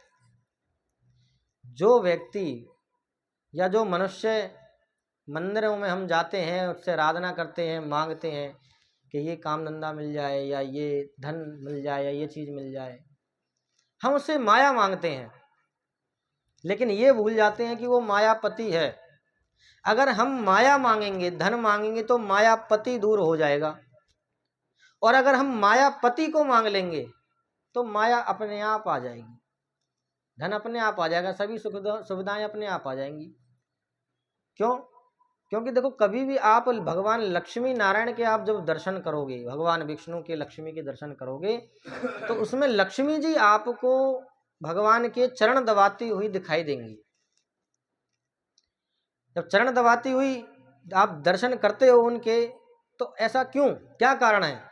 जो व्यक्ति या जो मनुष्य मंदिरों में हम जाते हैं, उससे आराधना करते हैं, मांगते हैं कि ये काम धंधा मिल जाए या ये धन मिल जाए या ये चीज़ मिल जाए, हम उससे माया मांगते हैं, लेकिन ये भूल जाते हैं कि वो मायापति है। अगर हम माया मांगेंगे, धन मांगेंगे तो मायापति दूर हो जाएगा, और अगर हम मायापति को मांग लेंगे तो माया अपने आप आ जाएगी, धन अपने आप आ जाएगा, सभी सुविधाएं अपने आप आ जाएंगी। क्यों? क्योंकि देखो, कभी भी आप भगवान लक्ष्मी नारायण के आप जब दर्शन करोगे, भगवान विष्णु के लक्ष्मी के दर्शन करोगे, तो उसमें लक्ष्मी जी आपको भगवान के चरण दबाती हुई दिखाई देंगी। जब चरण दबाती हुई आप दर्शन करते हो उनके, तो ऐसा क्यों, क्या कारण है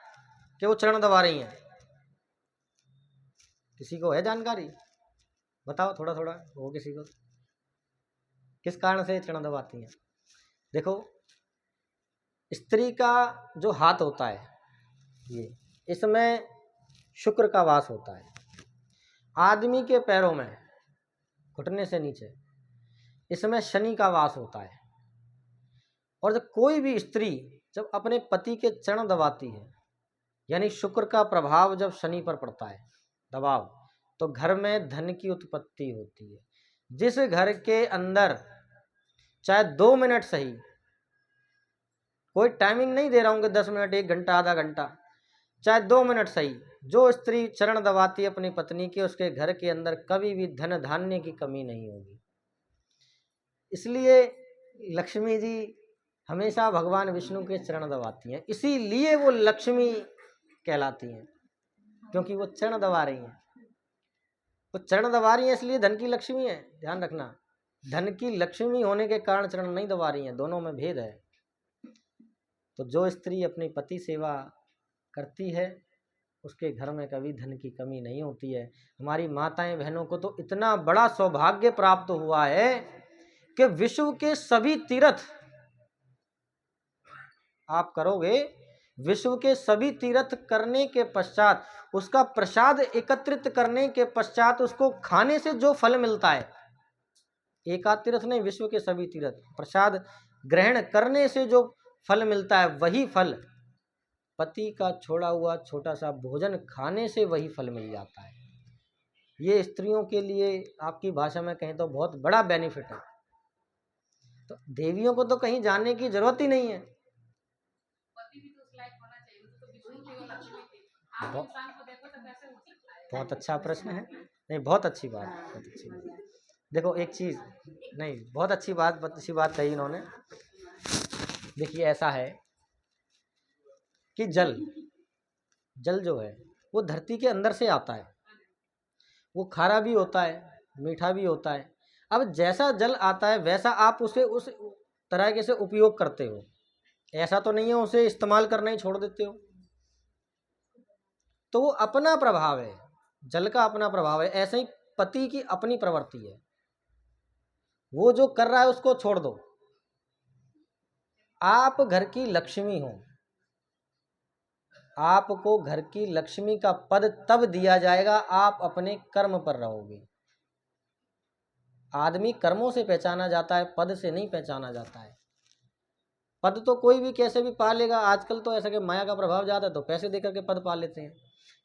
कि वो चरण दबा रही हैं? किसी को है जानकारी? बताओ, थोड़ा थोड़ा वो किसी को, किस कारण से चरण दबाती हैं? देखो, स्त्री का जो हाथ होता है ये, इसमें शुक्र का वास होता है। आदमी के पैरों में, घुटने से नीचे, इसमें शनि का वास होता है। और जब कोई भी स्त्री जब अपने पति के चरण दबाती है, यानी शुक्र का प्रभाव जब शनि पर पड़ता है, दबाव, तो घर में धन की उत्पत्ति होती है। जिस घर के अंदर चाहे 2 मिनट सही, कोई टाइमिंग नहीं दे रहा हूँ कि 10 मिनट, 1 घंटा, आधा घंटा, चाहे 2 मिनट सही, जो स्त्री चरण दबाती है अपनी पत्नी के, उसके घर के अंदर कभी भी धन धान्य की कमी नहीं होगी। इसलिए लक्ष्मी जी हमेशा भगवान विष्णु के चरण दबाती हैं, इसीलिए वो लक्ष्मी कहलाती हैं, क्योंकि वो चरण दबा रही हैं। वो चरण दबा रही हैं इसलिए धन की लक्ष्मी है, ध्यान रखना। धन की लक्ष्मी होने के कारण चरण नहीं दबा रही हैं, दोनों में भेद है। तो जो स्त्री अपनी पति सेवा करती है, उसके घर में कभी धन की कमी नहीं होती है। हमारी माताएं बहनों को तो इतना बड़ा सौभाग्य प्राप्त हुआ है कि विश्व के सभी तीर्थ आप करोगे, विश्व के सभी तीर्थ करने के पश्चात, उसका प्रसाद एकत्रित करने के पश्चात, उसको खाने से जो फल मिलता है, एकाध तीर्थ नहीं, विश्व के सभी तीर्थ, प्रसाद ग्रहण करने से जो फल मिलता है, वही फल पति का छोड़ा हुआ छोटा सा भोजन खाने से वही फल मिल जाता है। ये स्त्रियों के लिए, आपकी भाषा में कहें तो, बहुत बड़ा बेनिफिट है। तो देवियों को तो कहीं जाने की जरूरत ही नहीं है। बहुत अच्छा प्रश्न है, नहीं, बहुत अच्छी बात, बहुत अच्छी बात। देखो एक चीज, नहीं, बहुत अच्छी बात कही इन्होंने। देखिए, ऐसा है कि जल जो है वो धरती के अंदर से आता है, वो खारा भी होता है, मीठा भी होता है। अब जैसा जल आता है वैसा आप उसे उस तरह से उपयोग करते हो, ऐसा तो नहीं है उसे इस्तेमाल करना ही छोड़ देते हो। तो वो अपना प्रभाव है, जल का अपना प्रभाव है। ऐसे ही पति की अपनी प्रवृत्ति है, वो जो कर रहा है उसको छोड़ दो। आप घर की लक्ष्मी हो, आपको घर की लक्ष्मी का पद तब दिया जाएगा आप अपने कर्म पर रहोगे। आदमी कर्मों से पहचाना जाता है, पद से नहीं पहचाना जाता है। पद तो कोई भी कैसे भी पा लेगा, आजकल तो ऐसा कि माया का प्रभाव ज़्यादा है तो पैसे देकर के पद पा लेते हैं,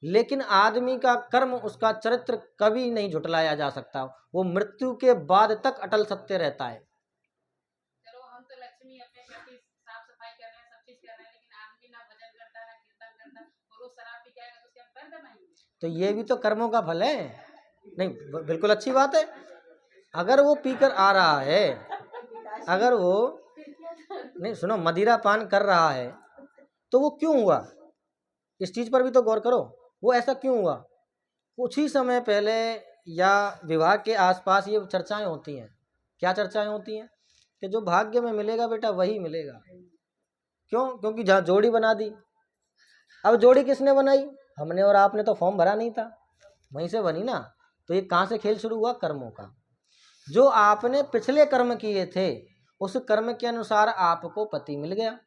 लेकिन आदमी का कर्म, उसका चरित्र कभी नहीं झुटलाया जा सकता, वो मृत्यु के बाद तक अटल सत्य रहता है। चलो, हम तो लक्ष्मी अपने घर की साफ सफाई कर रहे हैं, सब चीज कर रहे हैं, लेकिन आदमी ना भजन करता, ना कीर्तन करता, और वो शराब पी जाएगा तो उसके हम पैर दबाएंगे? तो ये भी तो कर्मों का फल है। नहीं, बिल्कुल अच्छी बात है। अगर वो पीकर आ रहा है, अगर वो, नहीं सुनो, मदिरा पान कर रहा है, तो वो क्यों हुआ, इस चीज पर भी तो गौर करो। वो ऐसा क्यों हुआ? कुछ ही समय पहले या विवाह के आसपास ये चर्चाएं होती हैं। क्या चर्चाएं होती हैं? कि जो भाग्य में मिलेगा बेटा वही मिलेगा। क्यों? क्योंकि जहाँ जोड़ी बना दी। अब जोड़ी किसने बनाई? हमने और आपने तो फॉर्म भरा नहीं था, वहीं से बनी ना। तो ये कहाँ से खेल शुरू हुआ? कर्मों का। जो आपने पिछले कर्म किए थे उस कर्म के अनुसार आपको पति मिल गया।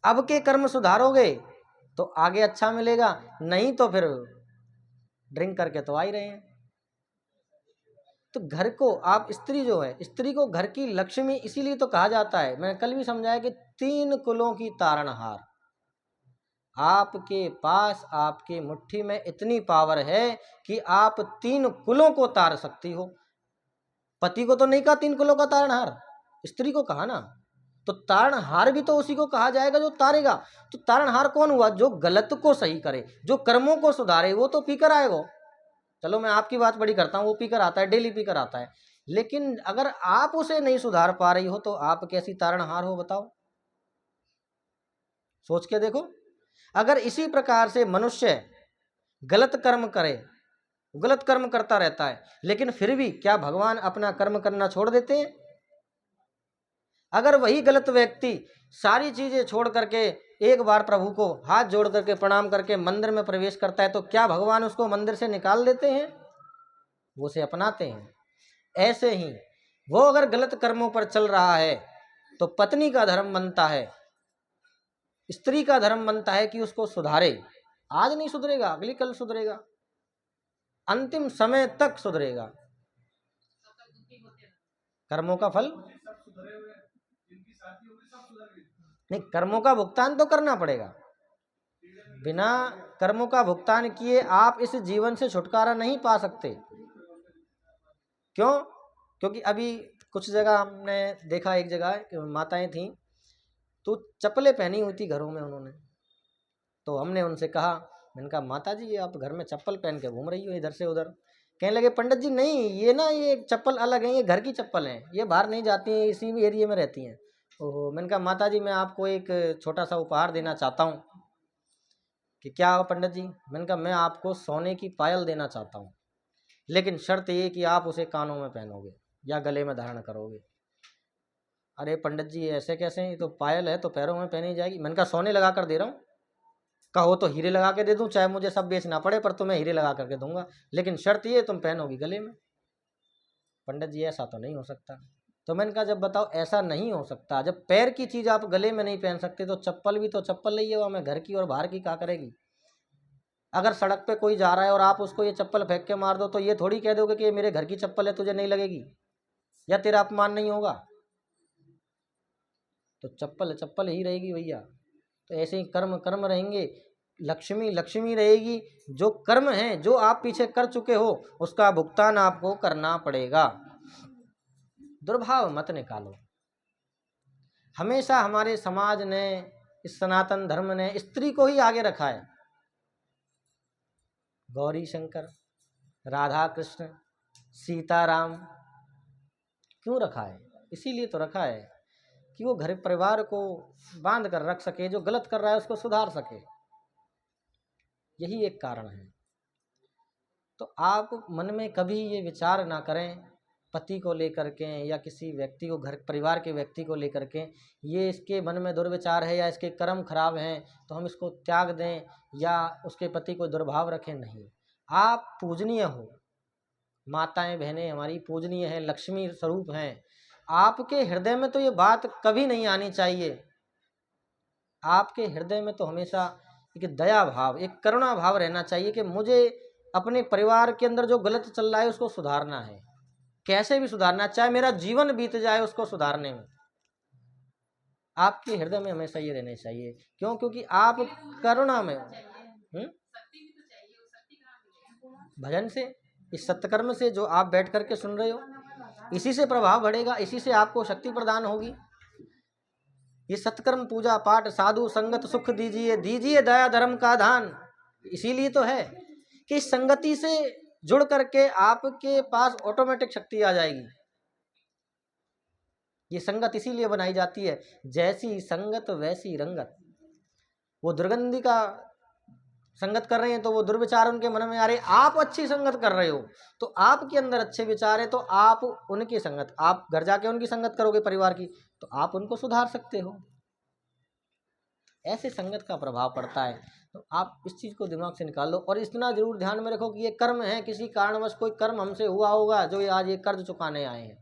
अब के कर्म सुधारोगे तो आगे अच्छा मिलेगा, नहीं तो फिर ड्रिंक करके तो आ ही रहे हैं। तो घर को आप, स्त्री जो है, स्त्री को घर की लक्ष्मी इसीलिए तो कहा जाता है। मैंने कल भी समझाया कि 3 कुलों की तारणहार। आपके पास, आपकी मुट्ठी में इतनी पावर है कि आप 3 कुलों को तार सकती हो। पति को तो नहीं कहा 3 कुलों का तारणहार, स्त्री को कहा ना। तो तारणहार भी तो उसी को कहा जाएगा जो तारेगा। तो तारणहार कौन हुआ? जो गलत को सही करे, जो कर्मों को सुधारे। वो तो पीकर आएगा। चलो मैं आपकी बात बड़ी करता हूँ, वो पीकर आता है, डेली पीकर आता है। लेकिन अगर आप उसे नहीं सुधार पा रही हो तो आप कैसी तारणहार हो बताओ? सोच के देखो। अगर इसी प्रकार से मनुष्य गलत कर्म करे, गलत कर्म करता रहता है, लेकिन फिर भी क्या भगवान अपना कर्म करना छोड़ देते हैं? अगर वही गलत व्यक्ति सारी चीजें छोड़ करके एक बार प्रभु को हाथ जोड़ करके प्रणाम करके मंदिर में प्रवेश करता है तो क्या भगवान उसको मंदिर से निकाल देते हैं? वो उसे अपनाते हैं। ऐसे ही वो अगर गलत कर्मों पर चल रहा है तो पत्नी का धर्म बनता है, स्त्री का धर्म बनता है कि उसको सुधारे। आज नहीं सुधरेगा, अगली कल सुधरेगा, अंतिम समय तक सुधरेगा। कर्मों का फल नहीं, कर्मों का भुगतान तो करना पड़ेगा। बिना कर्मों का भुगतान किए आप इस जीवन से छुटकारा नहीं पा सकते। क्यों? क्योंकि अभी कुछ जगह हमने देखा, एक जगह माताएं थीं तो चप्पलें पहनी हुई थी घरों में उन्होंने। तो हमने उनसे कहा, मैंने कहा माता जी ये आप घर में चप्पल पहन के घूम रही हो इधर से उधर। कहने लगे पंडित जी नहीं, ये ना ये चप्पल अलग है, ये घर की चप्पल है, ये बाहर नहीं जाती हैं, इसी एरिया में रहती हैं। ओहो। मैंने कहा माता जी मैं आपको एक छोटा सा उपहार देना चाहता हूँ। कि क्या हो पंडित जी? मैंने कहा मैं आपको सोने की पायल देना चाहता हूँ, लेकिन शर्त ये कि आप उसे कानों में पहनोगे या गले में धारण करोगे। अरे पंडित जी ऐसे कैसे? ये तो पायल है तो पैरों में पहनी जाएगी। मैंने कहा सोने लगा कर दे रहा हूँ, कहो तो हीरे लगा के दे दूँ, चाहे मुझे सब बेचना पड़े पर तुम्हें हीरे लगा करके दूंगा, लेकिन शर्त ये तुम पहनोगी गले में। पंडित जी ऐसा तो नहीं हो सकता। तो मैंने कहा जब बताओ ऐसा नहीं हो सकता, जब पैर की चीज़ आप गले में नहीं पहन सकते तो चप्पल भी तो चप्पल नहीं है, वो हमें घर की और बाहर की क्या करेगी? अगर सड़क पे कोई जा रहा है और आप उसको ये चप्पल फेंक के मार दो तो ये थोड़ी कह दोगे कि ये मेरे घर की चप्पल है, तुझे नहीं लगेगी या तेरा अपमान नहीं होगा? तो चप्पल चप्पल ही रहेगी भैया। तो ऐसे ही कर्म कर्म रहेंगे, लक्ष्मी लक्ष्मी रहेगी। जो कर्म है, जो आप पीछे कर चुके हो उसका भुगतान आपको करना पड़ेगा। दुर्भाव मत निकालो। हमेशा हमारे समाज ने, इस सनातन धर्म ने स्त्री को ही आगे रखा है। गौरी शंकर, राधा कृष्ण, सीताराम क्यों रखा है? इसीलिए तो रखा है कि वो घर परिवार को बांध कर रख सके, जो गलत कर रहा है उसको सुधार सके। यही एक कारण है। तो आप मन में कभी ये विचार ना करें पति को लेकर के या किसी व्यक्ति को, घर परिवार के व्यक्ति को लेकर के, ये इसके मन में दुर्विचार है या इसके कर्म खराब हैं तो हम इसको त्याग दें या उसके पति को दुर्भाव रखें। नहीं, आप पूजनीय हो, माताएं बहनें हमारी पूजनीय हैं, लक्ष्मी स्वरूप हैं। आपके हृदय में तो ये बात कभी नहीं आनी चाहिए। आपके हृदय में तो हमेशा एक दया भाव, एक करुणा भाव रहना चाहिए कि मुझे अपने परिवार के अंदर जो गलत चल रहा है उसको सुधारना है, कैसे भी सुधारना, चाहे मेरा जीवन बीत जाए उसको सुधारने में। आपके हृदय में हमेशा ये रहना चाहिए। क्यों? क्योंकि आप करुणा में भजन से, इस सत्कर्म से जो आप बैठ करके सुन रहे हो, इसी से प्रभाव बढ़ेगा, इसी से आपको शक्ति प्रदान होगी। ये सत्कर्म, पूजा पाठ, साधु संगत सुख दीजिए, दीजिए दया धर्म का दान। इसीलिए तो है कि संगति से जुड़ करके आपके पास ऑटोमेटिक शक्ति आ जाएगी। ये संगत इसीलिए बनाई जाती है, जैसी संगत वैसी रंगत। वो दुर्गंधी का संगत कर रहे हैं तो वो दुर्विचार उनके मन में आ रहे, आप अच्छी संगत कर रहे हो तो आपके अंदर अच्छे विचार है, तो आप उनकी संगत, आप घर जाके उनकी संगत करोगे परिवार की, तो आप उनको सुधार सकते हो। ऐसे संगत का प्रभाव पड़ता है। तो आप इस चीज़ को दिमाग से निकाल लो और इतना जरूर ध्यान में रखो कि ये कर्म है, किसी कारणवश कोई कर्म हमसे हुआ होगा जो ये आज ये कर्ज चुकाने आए हैं,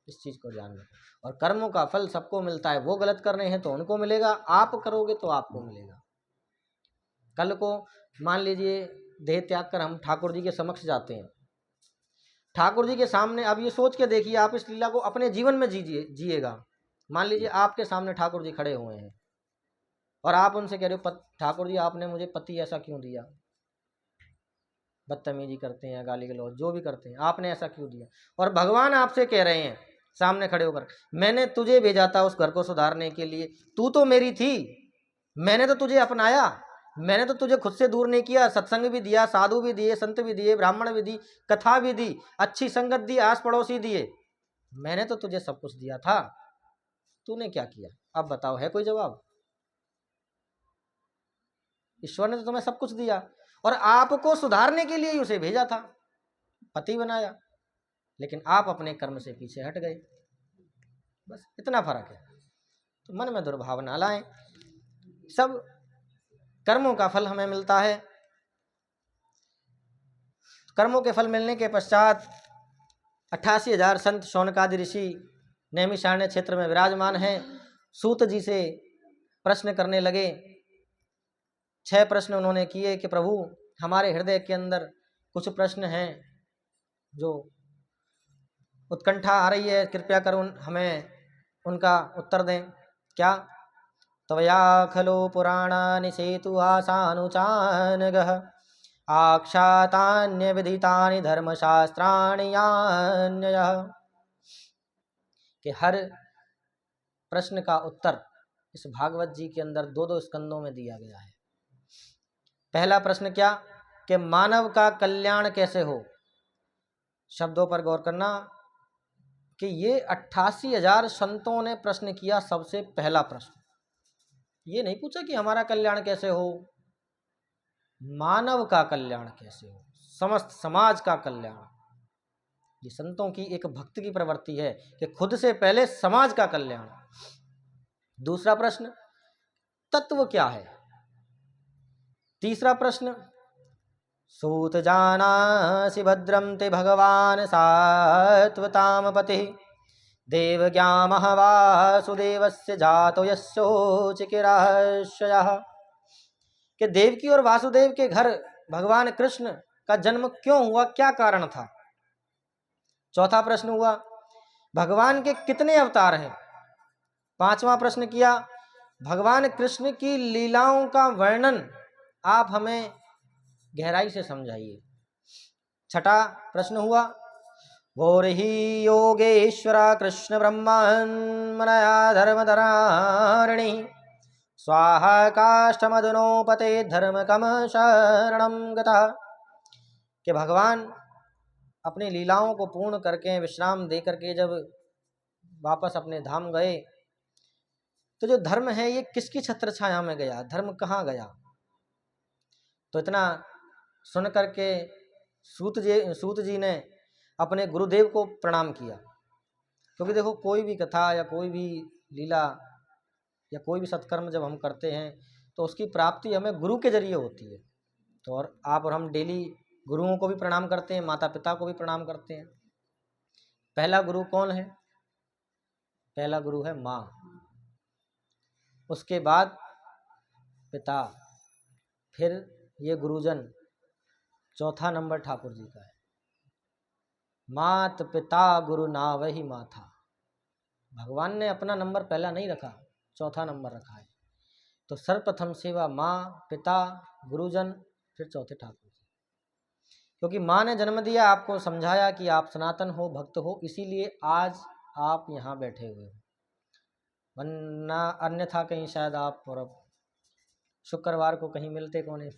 इस चीज़ को ध्यान रखो। और कर्मों का फल सबको मिलता है, वो गलत कर रहे हैं तो उनको मिलेगा, आप करोगे तो आपको मिलेगा। कल को मान लीजिए देह त्याग कर हम ठाकुर जी के समक्ष जाते हैं, ठाकुर जी के सामने, अब ये सोच के देखिए, आप इस लीला को अपने जीवन में जिएगा। मान लीजिए आपके सामने ठाकुर जी खड़े हुए हैं और आप उनसे कह रहे हो, ठाकुर जी आपने मुझे पति ऐसा क्यों दिया, बदतमीजी करते हैं, गाली गलौज जो भी करते हैं, आपने ऐसा क्यों दिया। और भगवान आपसे कह रहे हैं सामने खड़े होकर, मैंने तुझे भेजा था उस घर को सुधारने के लिए, तू तो मेरी थी, मैंने तो तुझे अपनाया, मैंने तो तुझे खुद से दूर नहीं किया, सत्संग भी दिया, साधु भी दिए, संत भी दिए, ब्राह्मण भी दी, कथा भी दी, अच्छी संगत दी, आस पड़ोसी दिए, मैंने तो तुझे सब कुछ दिया था, तूने क्या किया। अब बताओ, है कोई जवाब? ईश्वर ने तो तुम्हें सब कुछ दिया और आपको सुधारने के लिए ही उसे भेजा था, पति बनाया, लेकिन आप अपने कर्म से पीछे हट गए। बस इतना फर्क है। तो मन में दुर्भावना लाएं, सब कर्मों का फल हमें मिलता है। कर्मों के फल मिलने के पश्चात 88,000 संत शौनकादि ऋषि नैमिषारण्य क्षेत्र में विराजमान हैं, सूत जी से प्रश्न करने लगे। 6 प्रश्न उन्होंने किए कि प्रभु हमारे हृदय के अंदर कुछ प्रश्न हैं जो उत्कंठा आ रही है, कृपया कर हमें उनका उत्तर दें। क्या? त्वया खलो पुराणानि सेतु आसानुचानगः आख्यातान्य विदितानि धर्मशास्त्राणि यान्ययः। कि हर प्रश्न का उत्तर इस भागवत जी के अंदर 2-2 स्कंदों में दिया गया है। पहला प्रश्न क्या? कि मानव का कल्याण कैसे हो। शब्दों पर गौर करना कि ये 88,000 संतों ने प्रश्न किया। सबसे पहला प्रश्न ये नहीं पूछा कि हमारा कल्याण कैसे हो, मानव का कल्याण कैसे हो, समस्त समाज का कल्याण। ये संतों की एक भक्त की प्रवृत्ति है कि खुद से पहले समाज का कल्याण। दूसरा प्रश्न, तत्व क्या है। तीसरा प्रश्न, सूत जानासि भद्रम ते भगवान सात्वताम पति देवज्ञामः वासुदेवस्य जातो यस्योचिकिराशयः। कि देवकी और वासुदेव के घर भगवान कृष्ण का जन्म क्यों हुआ, क्या कारण था। चौथा प्रश्न हुआ, भगवान के कितने अवतार हैं। पांचवा प्रश्न किया, भगवान कृष्ण की लीलाओं का वर्णन आप हमें गहराई से समझाइए। छठा प्रश्न हुआ, भोरहि योगेश्वरा कृष्ण ब्रह्मन्मनया धर्मधरारिणी स्वाहा काष्ठमदनोपते धर्मकम शरणं गतः। कि भगवान अपनी लीलाओं को पूर्ण करके विश्राम दे करके जब वापस अपने धाम गए तो जो धर्म है ये किसकी छत्र छाया में गया, धर्म कहाँ गया। तो इतना सुन करके सूत जी ने अपने गुरुदेव को प्रणाम किया। क्योंकि देखो, कोई भी कथा या कोई भी लीला या कोई भी सत्कर्म जब हम करते हैं तो उसकी प्राप्ति हमें गुरु के जरिए होती है। तो और आप और हम डेली गुरुओं को भी प्रणाम करते हैं, माता पिता को भी प्रणाम करते हैं। पहला गुरु कौन है? पहला गुरु है माँ, उसके बाद पिता, फिर ये गुरुजन, चौथा नंबर ठाकुर जी का है। मात पिता गुरु ना वही माथा। भगवान ने अपना नंबर पहला नहीं रखा, चौथा नंबर रखा है। तो सर्वप्रथम सेवा माँ, पिता, गुरुजन, फिर चौथे ठाकुर जी। क्योंकि माँ ने जन्म दिया, आपको समझाया कि आप सनातन हो, भक्त हो, इसीलिए आज आप यहाँ बैठे हुए हो, वरना अन्यथा कहीं शायद आप और शुक्रवार को कहीं मिलते कोने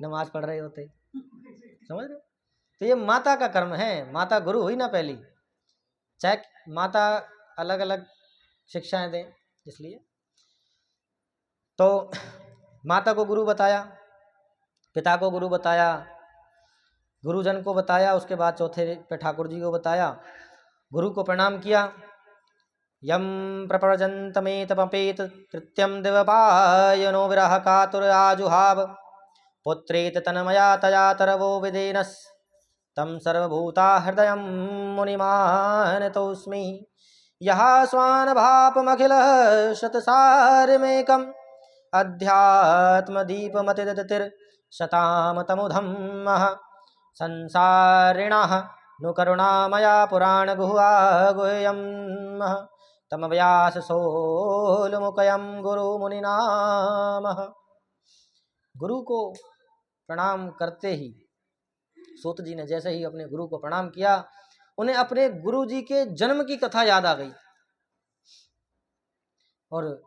नमाज पढ़ रहे होते। समझ रहे हो? तो ये माता का कर्म है, माता गुरु हुई ना पहली, चाहे माता अलग अलग शिक्षाएं दें। इसलिए तो माता को गुरु बताया, पिता को गुरु बताया, गुरुजन को बताया, उसके बाद चौथे पे ठाकुर जी को बताया। गुरु को प्रणाम किया। यम प्रप्रजन्तमेतमपेत कृत्यं दिवपायनो विरह कातुर आजुहाव पुत्रेत तन्मया तया तरवो विदेनस् तं सर्वभूता हृदयं मुनिमानतोऽस्मि। यः स्वानभापमखिलः शतसारमेकम् अध्यात्मदीपमतिदतिर्शतां तमुधम्मः संसारिणः नु करुणामया पुराणगुहा गुह्यं तमव्याससोलमुकयं गुरुमुनिनामः। गुरु को प्रणाम करते ही सूत जी ने जैसे ही अपने गुरु को प्रणाम किया, उन्हें अपने गुरु जी के जन्म की कथा याद आ गई और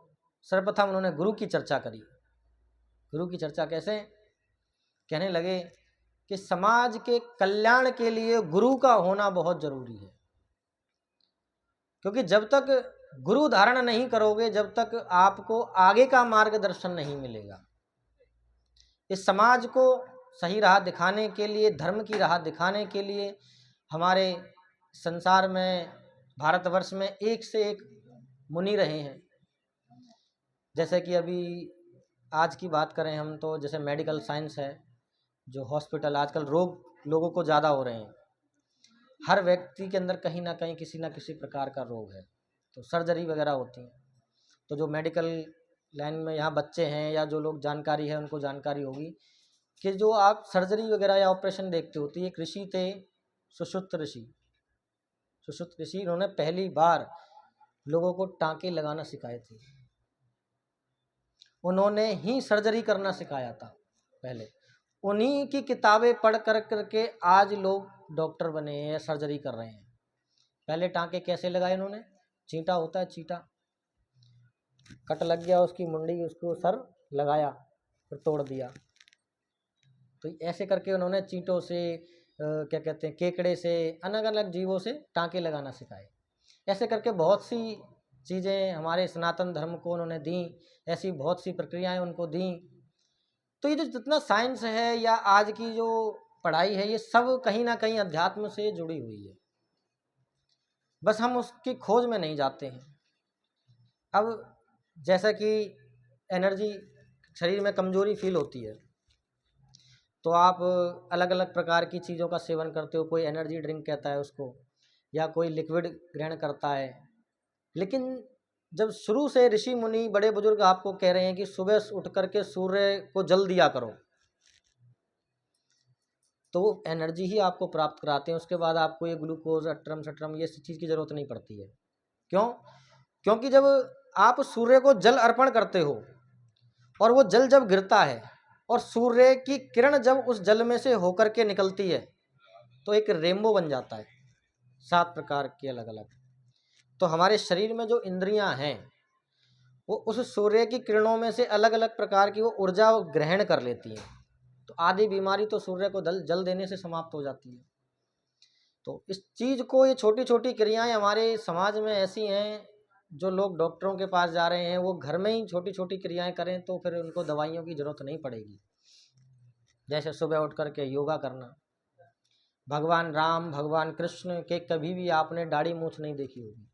सर्वप्रथम उन्होंने गुरु की चर्चा करी। गुरु की चर्चा कैसे? कहने लगे कि समाज के कल्याण के लिए गुरु का होना बहुत जरूरी है, क्योंकि जब तक गुरु धारण नहीं करोगे, जब तक आपको आगे का मार्गदर्शन नहीं मिलेगा। इस समाज को सही राह दिखाने के लिए, धर्म की राह दिखाने के लिए हमारे संसार में, भारतवर्ष में एक से एक मुनि रहे हैं। जैसे कि अभी आज की बात करें हम तो जैसे मेडिकल साइंस है, जो हॉस्पिटल आजकल रोग लोगों को ज़्यादा हो रहे हैं। हर व्यक्ति के अंदर कहीं ना कहीं किसी ना किसी प्रकार का रोग है, तो सर्जरी वगैरह होती है। तो जो मेडिकल लाइन में यहाँ बच्चे हैं या जो लोग जानकारी है उनको जानकारी होगी कि जो आप सर्जरी वगैरह या ऑपरेशन देखते होती है, एक ऋषि थे सुश्रुत ऋषि। सुश्रुत ऋषि इन्होंने पहली बार लोगों को टाँके लगाना सिखाए थे। उन्होंने ही सर्जरी करना सिखाया था पहले। उन्हीं की किताबें पढ़ करके आज लोग डॉक्टर बने हैं या सर्जरी कर रहे हैं। पहले टाँके कैसे लगाए इन्होंने? चींटा होता है, चींटा कट लग गया, उसकी मुंडी, उसको सर लगाया, फिर तोड़ दिया। तो ऐसे करके उन्होंने चींटों से क्या कहते हैं, केकड़े से, अलग अलग जीवों से टाँके लगाना सिखाए। ऐसे करके बहुत सी चीज़ें हमारे सनातन धर्म को उन्होंने दी, ऐसी बहुत सी प्रक्रियाएं उनको दी। तो ये जो जितना साइंस है या आज की जो पढ़ाई है, ये सब कहीं ना कहीं अध्यात्म से जुड़ी हुई है, बस हम उसकी खोज में नहीं जाते हैं। अब जैसा कि एनर्जी, शरीर में कमजोरी फील होती है तो आप अलग अलग प्रकार की चीज़ों का सेवन करते हो। कोई एनर्जी ड्रिंक कहता है उसको, या कोई लिक्विड ग्रहण करता है। लेकिन जब शुरू से ऋषि मुनि बड़े बुजुर्ग आपको कह रहे हैं कि सुबह उठ करके सूर्य को जल दिया करो, तो वो एनर्जी ही आपको प्राप्त कराते हैं। उसके बाद आपको ये ग्लूकोज, अट्रम सट्रम, ये चीज़ की ज़रूरत नहीं पड़ती है। क्यों? क्योंकि जब आप सूर्य को जल अर्पण करते हो और वो जल जब गिरता है और सूर्य की किरण जब उस जल में से होकर के निकलती है तो एक रेनबो बन जाता है, 7 प्रकार के अलग अलग। तो हमारे शरीर में जो इंद्रियां हैं वो उस सूर्य की किरणों में से अलग अलग प्रकार की वो ऊर्जा ग्रहण कर लेती हैं। तो आधी बीमारी तो सूर्य को जल देने से समाप्त हो जाती है। तो इस चीज़ को, ये छोटी छोटी क्रियाएं हमारे समाज में ऐसी हैं, जो लोग डॉक्टरों के पास जा रहे हैं वो घर में ही छोटी छोटी क्रियाएं करें तो फिर उनको दवाइयों की ज़रूरत नहीं पड़ेगी। जैसे सुबह उठ करके योगा करना। भगवान राम, भगवान कृष्ण के कभी भी आपने दाढ़ी मूछ नहीं देखी होगी,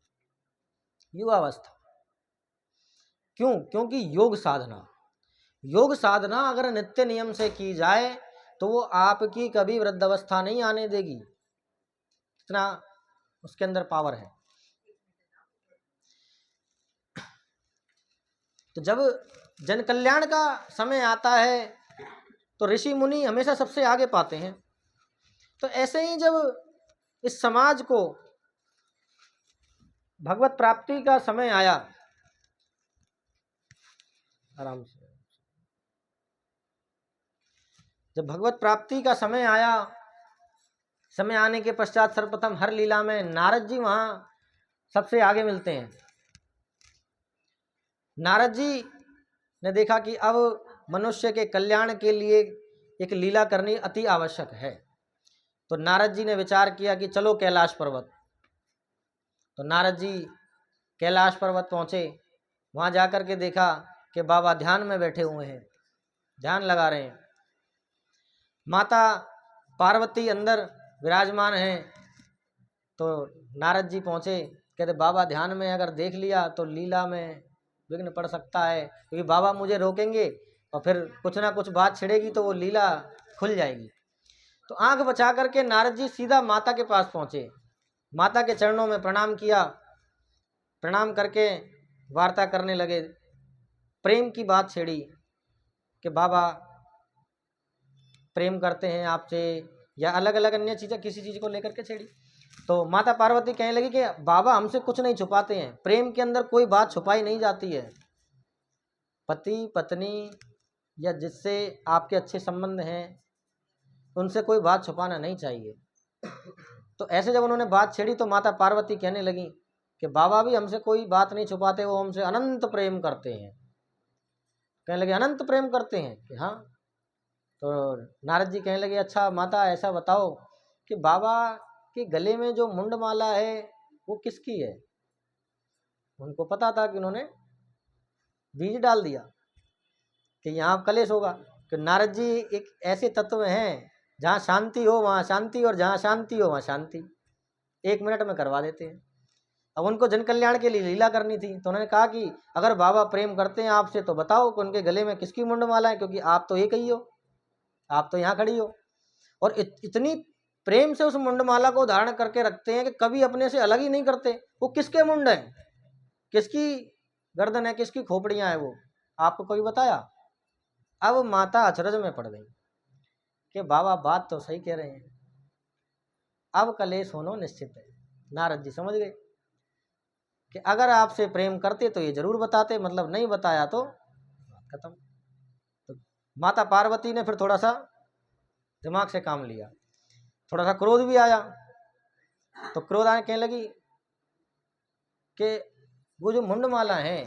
युवावस्था। क्यों? क्योंकि योग साधना अगर नित्य नियम से की जाए तो वो आपकी कभी वृद्धावस्था नहीं आने देगी। इतना उसके अंदर पावर है। तो जब जन कल्याण का समय आता है तो ऋषि मुनि हमेशा सबसे आगे पाते हैं। तो ऐसे ही जब इस समाज को भगवत प्राप्ति का समय आया, आराम से, जब भगवत प्राप्ति का समय आया, समय आने के पश्चात सर्वप्रथम हर लीला में नारद जी वहाँ सबसे आगे मिलते हैं। नारद जी ने देखा कि अब मनुष्य के कल्याण के लिए एक लीला करनी अति आवश्यक है। तो नारद जी ने विचार किया कि चलो कैलाश पर्वत। तो नारद जी कैलाश पर्वत पहुँचे। वहाँ जाकर के देखा कि बाबा ध्यान में बैठे हुए हैं। ध्यान लगा रहे हैं। माता पार्वती अंदर विराजमान हैं। तो नारद जी पहुँचे, कहते बाबा ध्यान में अगर देख लिया तो लीला में विघ्न पड़ सकता है, क्योंकि बाबा मुझे रोकेंगे और फिर कुछ ना कुछ बात छिड़ेगी तो वो लीला खुल जाएगी। तो आंख बचा करके नारद जी सीधा माता के पास पहुँचे, माता के चरणों में प्रणाम किया। प्रणाम करके वार्ता करने लगे, प्रेम की बात छेड़ी कि बाबा प्रेम करते हैं आपसे, या अलग अलग अन्य चीज़ें, किसी चीज़ को लेकर के छेड़ी। तो माता पार्वती कहने लगी कि बाबा हमसे कुछ नहीं छुपाते हैं, प्रेम के अंदर कोई बात छुपाई नहीं जाती है। पति पत्नी या जिससे आपके अच्छे संबंध हैं उनसे कोई बात छुपाना नहीं चाहिए। तो ऐसे जब उन्होंने बात छेड़ी तो माता पार्वती कहने लगी कि बाबा भी हमसे कोई बात नहीं छुपाते, वो हमसे अनंत प्रेम करते हैं। कहने लगे अनंत प्रेम करते हैं कि हाँ। तो नारद जी कहने लगे अच्छा माता ऐसा बताओ कि बाबा के गले में जो मुंडमाला है वो किसकी है। उनको पता था कि उन्होंने बीज डाल दिया कि यहाँ कलेश होगा, कि नारद जी एक ऐसे तत्व हैं जहाँ शांति हो वहाँ शांति, और जहाँ शांति हो वहाँ शांति 1 मिनट में करवा देते हैं। अब उनको जन कल्याण के लिए लीला करनी थी, तो उन्होंने कहा कि अगर बाबा प्रेम करते हैं आपसे तो बताओ कि उनके गले में किसकी मुंडमाला है, क्योंकि आप तो एक ही हो, आप तो यहाँ खड़ी हो। और इतनी प्रेम से उस मुंडमाला को धारण करके रखते हैं कि कभी अपने से अलग ही नहीं करते। वो किसके मुंड है, किसकी गर्दन है, किसकी खोपड़ियाँ है, वो आपको कोई बताया। अब माता अचरज में पड़ गई कि बाबा बात तो सही कह रहे हैं, अब कलेश होना निश्चित है। नारद जी समझ गए कि अगर आपसे प्रेम करते तो ये जरूर बताते, मतलब नहीं बताया तो बात खत्म। तो माता पार्वती ने फिर थोड़ा सा दिमाग से काम लिया, थोड़ा सा क्रोध भी आया। तो क्रोध आने कहने लगी कि वो जो मुंडमाला है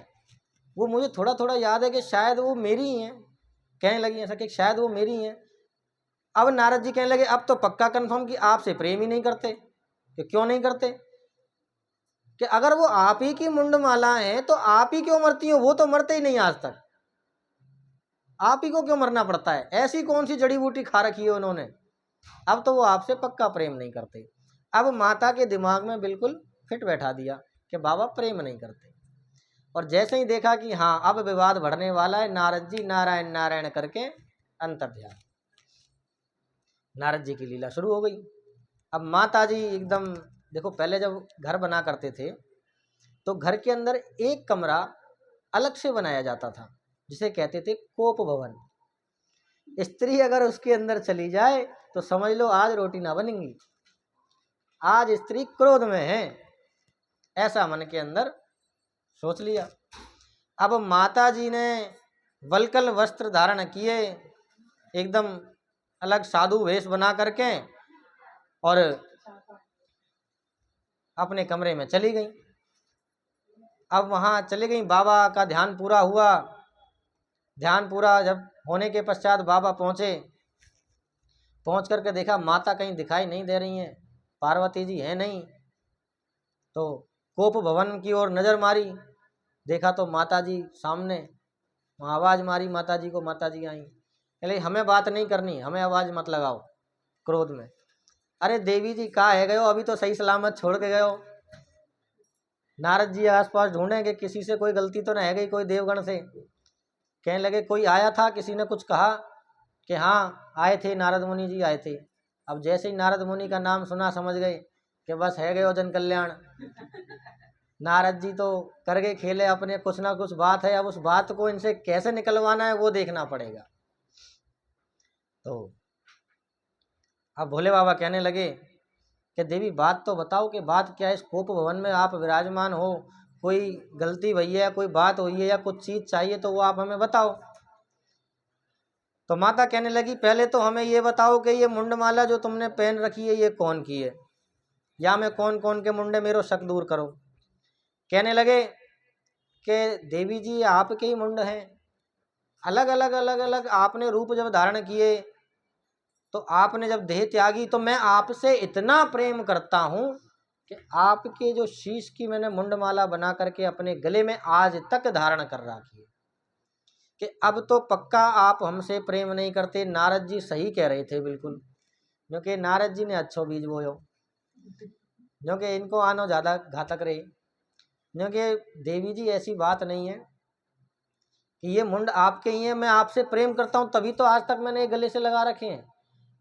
वो मुझे थोड़ा थोड़ा याद है कि शायद वो मेरी ही है। कहने लगी ऐसा कि शायद वो मेरी है। अब नारद जी कहने लगे अब तो पक्का कंफर्म कि आपसे प्रेम ही नहीं करते। कि क्यों नहीं करते, कि अगर वो आप ही की मुंडमाला है तो आप ही क्यों मरती हो, वो तो मरते ही नहीं आज तक, आप ही को क्यों मरना पड़ता है, ऐसी कौन सी जड़ी बूटी खा रखी है उन्होंने। अब तो वो आपसे पक्का प्रेम नहीं करते। अब माता के दिमाग में बिल्कुल फिट बैठा दिया कि बाबा प्रेम नहीं करते। और जैसे ही देखा कि हाँ अब विवाद बढ़ने वाला है, नारद जी नारायण नारायण करके अंतर ध्यान, नारद जी की लीला शुरू हो गई। अब माता जी एकदम देखो, पहले जब घर बना करते थे तो घर के अंदर एक कमरा अलग से बनाया जाता था जिसे कहते थे कोप भवन। स्त्री अगर उसके अंदर चली जाए तो समझ लो आज रोटी ना बनेंगी, आज स्त्री क्रोध में है, ऐसा मन के अंदर सोच लिया। अब माता जी ने वलकल वस्त्र धारण किए, एकदम अलग साधु वेश बना करके, और अपने कमरे में चली गई। अब वहाँ चली गई, बाबा का ध्यान पूरा हुआ। ध्यान पूरा जब होने के पश्चात बाबा पहुँचे, पहुँच करके देखा माता कहीं दिखाई नहीं दे रही हैं, पार्वती जी हैं नहीं। तो कोप भवन की ओर नज़र मारी, देखा तो माता जी सामने। वहाँ आवाज़ मारी माता जी को, माता जी आई, कहले हमें बात नहीं करनी, हमें आवाज़ मत लगाओ क्रोध में। अरे देवी जी कहाँ है गए हो, अभी तो सही सलामत छोड़ के गए हो। नारद जी आसपास ढूंढे कि किसी से कोई गलती तो नहीं है गई, कोई देवगण से। कहने लगे कोई आया था, किसी ने कुछ कहा कि हाँ आए थे, नारद मुनि जी आए थे। अब जैसे ही नारद मुनि का नाम सुना समझ गए कि बस है गए हो जन कल्याण। नारद जी तो कर गए खेले अपने, कुछ ना कुछ बात है, अब उस बात को इनसे कैसे निकलवाना है वो देखना पड़ेगा। तो अब भोले बाबा कहने लगे कि देवी बात तो बताओ कि बात क्या है, इस कोप भवन में आप विराजमान हो, कोई गलती हुई है, कोई बात हुई है या कुछ चीज़ चाहिए तो वो आप हमें बताओ। तो माता कहने लगी पहले तो हमें ये बताओ कि ये मुंडमाला जो तुमने पहन रखी है ये कौन की है, या मैं कौन कौन के मुंडे मेरो शक दूर करो। कहने लगे कि देवी जी आपके ही मुंड हैं, अलग अलग अलग अलग आपने रूप जब धारण किए तो आपने जब देह त्यागी तो मैं आपसे इतना प्रेम करता हूँ कि आपके जो शीश की मैंने मुंडमाला बना करके अपने गले में आज तक धारण कर रखी है। कि अब तो पक्का आप हमसे प्रेम नहीं करते। नारद जी सही कह रहे थे बिल्कुल, क्योंकि नारद जी ने अच्छो बीज बोयो, क्योंकि इनको आनो ज़्यादा घातक रहे। क्योंकि देवी जी ऐसी बात नहीं है कि ये मुंड आपके ही हैं, मैं आपसे प्रेम करता हूँ तभी तो आज तक मैंने ये गले से लगा रखे हैं।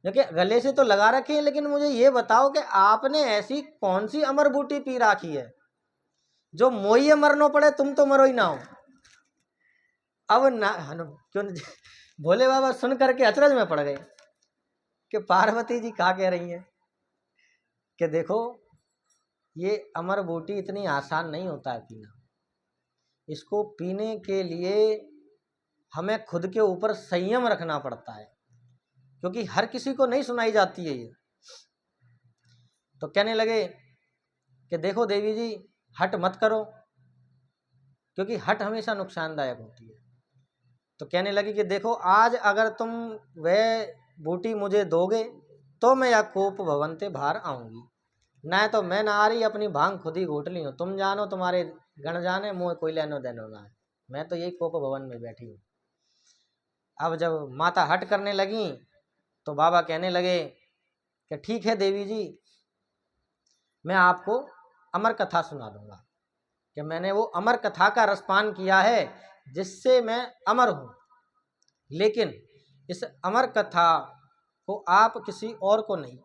क्योंकि गले से तो लगा रखे हैं, लेकिन मुझे ये बताओ कि आपने ऐसी कौन सी अमर बूटी पी राखी है जो मोइये मरनो पड़े, तुम तो मरो ही ना हो। अब ना क्यों भोले बाबा सुन करके अचरज में पड़ गए कि पार्वती जी क्या कह रही हैं कि देखो ये अमर बूटी इतनी आसान नहीं होता है पीना। इसको पीने के लिए हमें खुद के ऊपर संयम रखना पड़ता है, क्योंकि हर किसी को नहीं सुनाई जाती है ये। तो कहने लगे कि देखो देवी जी, हट मत करो, क्योंकि हट हमेशा नुकसानदायक होती है। तो कहने लगी कि देखो आज अगर तुम वह बूटी मुझे दोगे तो मैं या कोप भवन से बाहर आऊंगी, ना तो मैं ना आ रही, अपनी भांग खुद ही घोट ली हो। तुम जानो, तुम्हारे गण जाने, मुँह कोई लेनो देनो ना है, मैं तो यही कोप भवन में बैठी हूँ। अब जब माता हट करने लगी तो बाबा कहने लगे कि ठीक है देवी जी, मैं आपको अमर कथा सुना दूंगा कि मैंने वो अमर कथा का रसपान किया है जिससे मैं अमर हूँ, लेकिन इस अमर कथा को आप किसी और को नहीं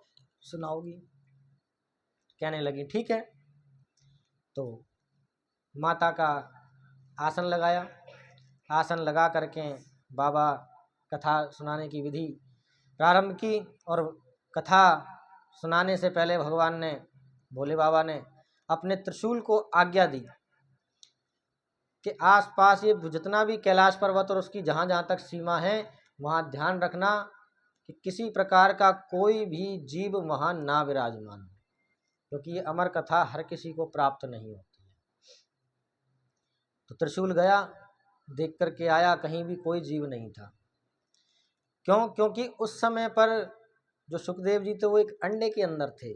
सुनाओगी। कहने लगी ठीक है। तो माता का आसन लगाया, आसन लगा करके बाबा कथा सुनाने की विधि प्रारंभ की। और कथा सुनाने से पहले भगवान ने, भोले बाबा ने अपने त्रिशूल को आज्ञा दी कि आसपास ये जितना भी कैलाश पर्वत और उसकी जहाँ जहाँ तक सीमा है वहाँ ध्यान रखना कि किसी प्रकार का कोई भी जीव वहाँ ना विराजमान हो, क्योंकि ये अमर कथा हर किसी को प्राप्त नहीं होती है। तो त्रिशूल गया, देख करके आया, कहीं भी कोई जीव नहीं था। क्यों? क्योंकि उस समय पर जो सुखदेव जी थे वो एक अंडे के अंदर थे,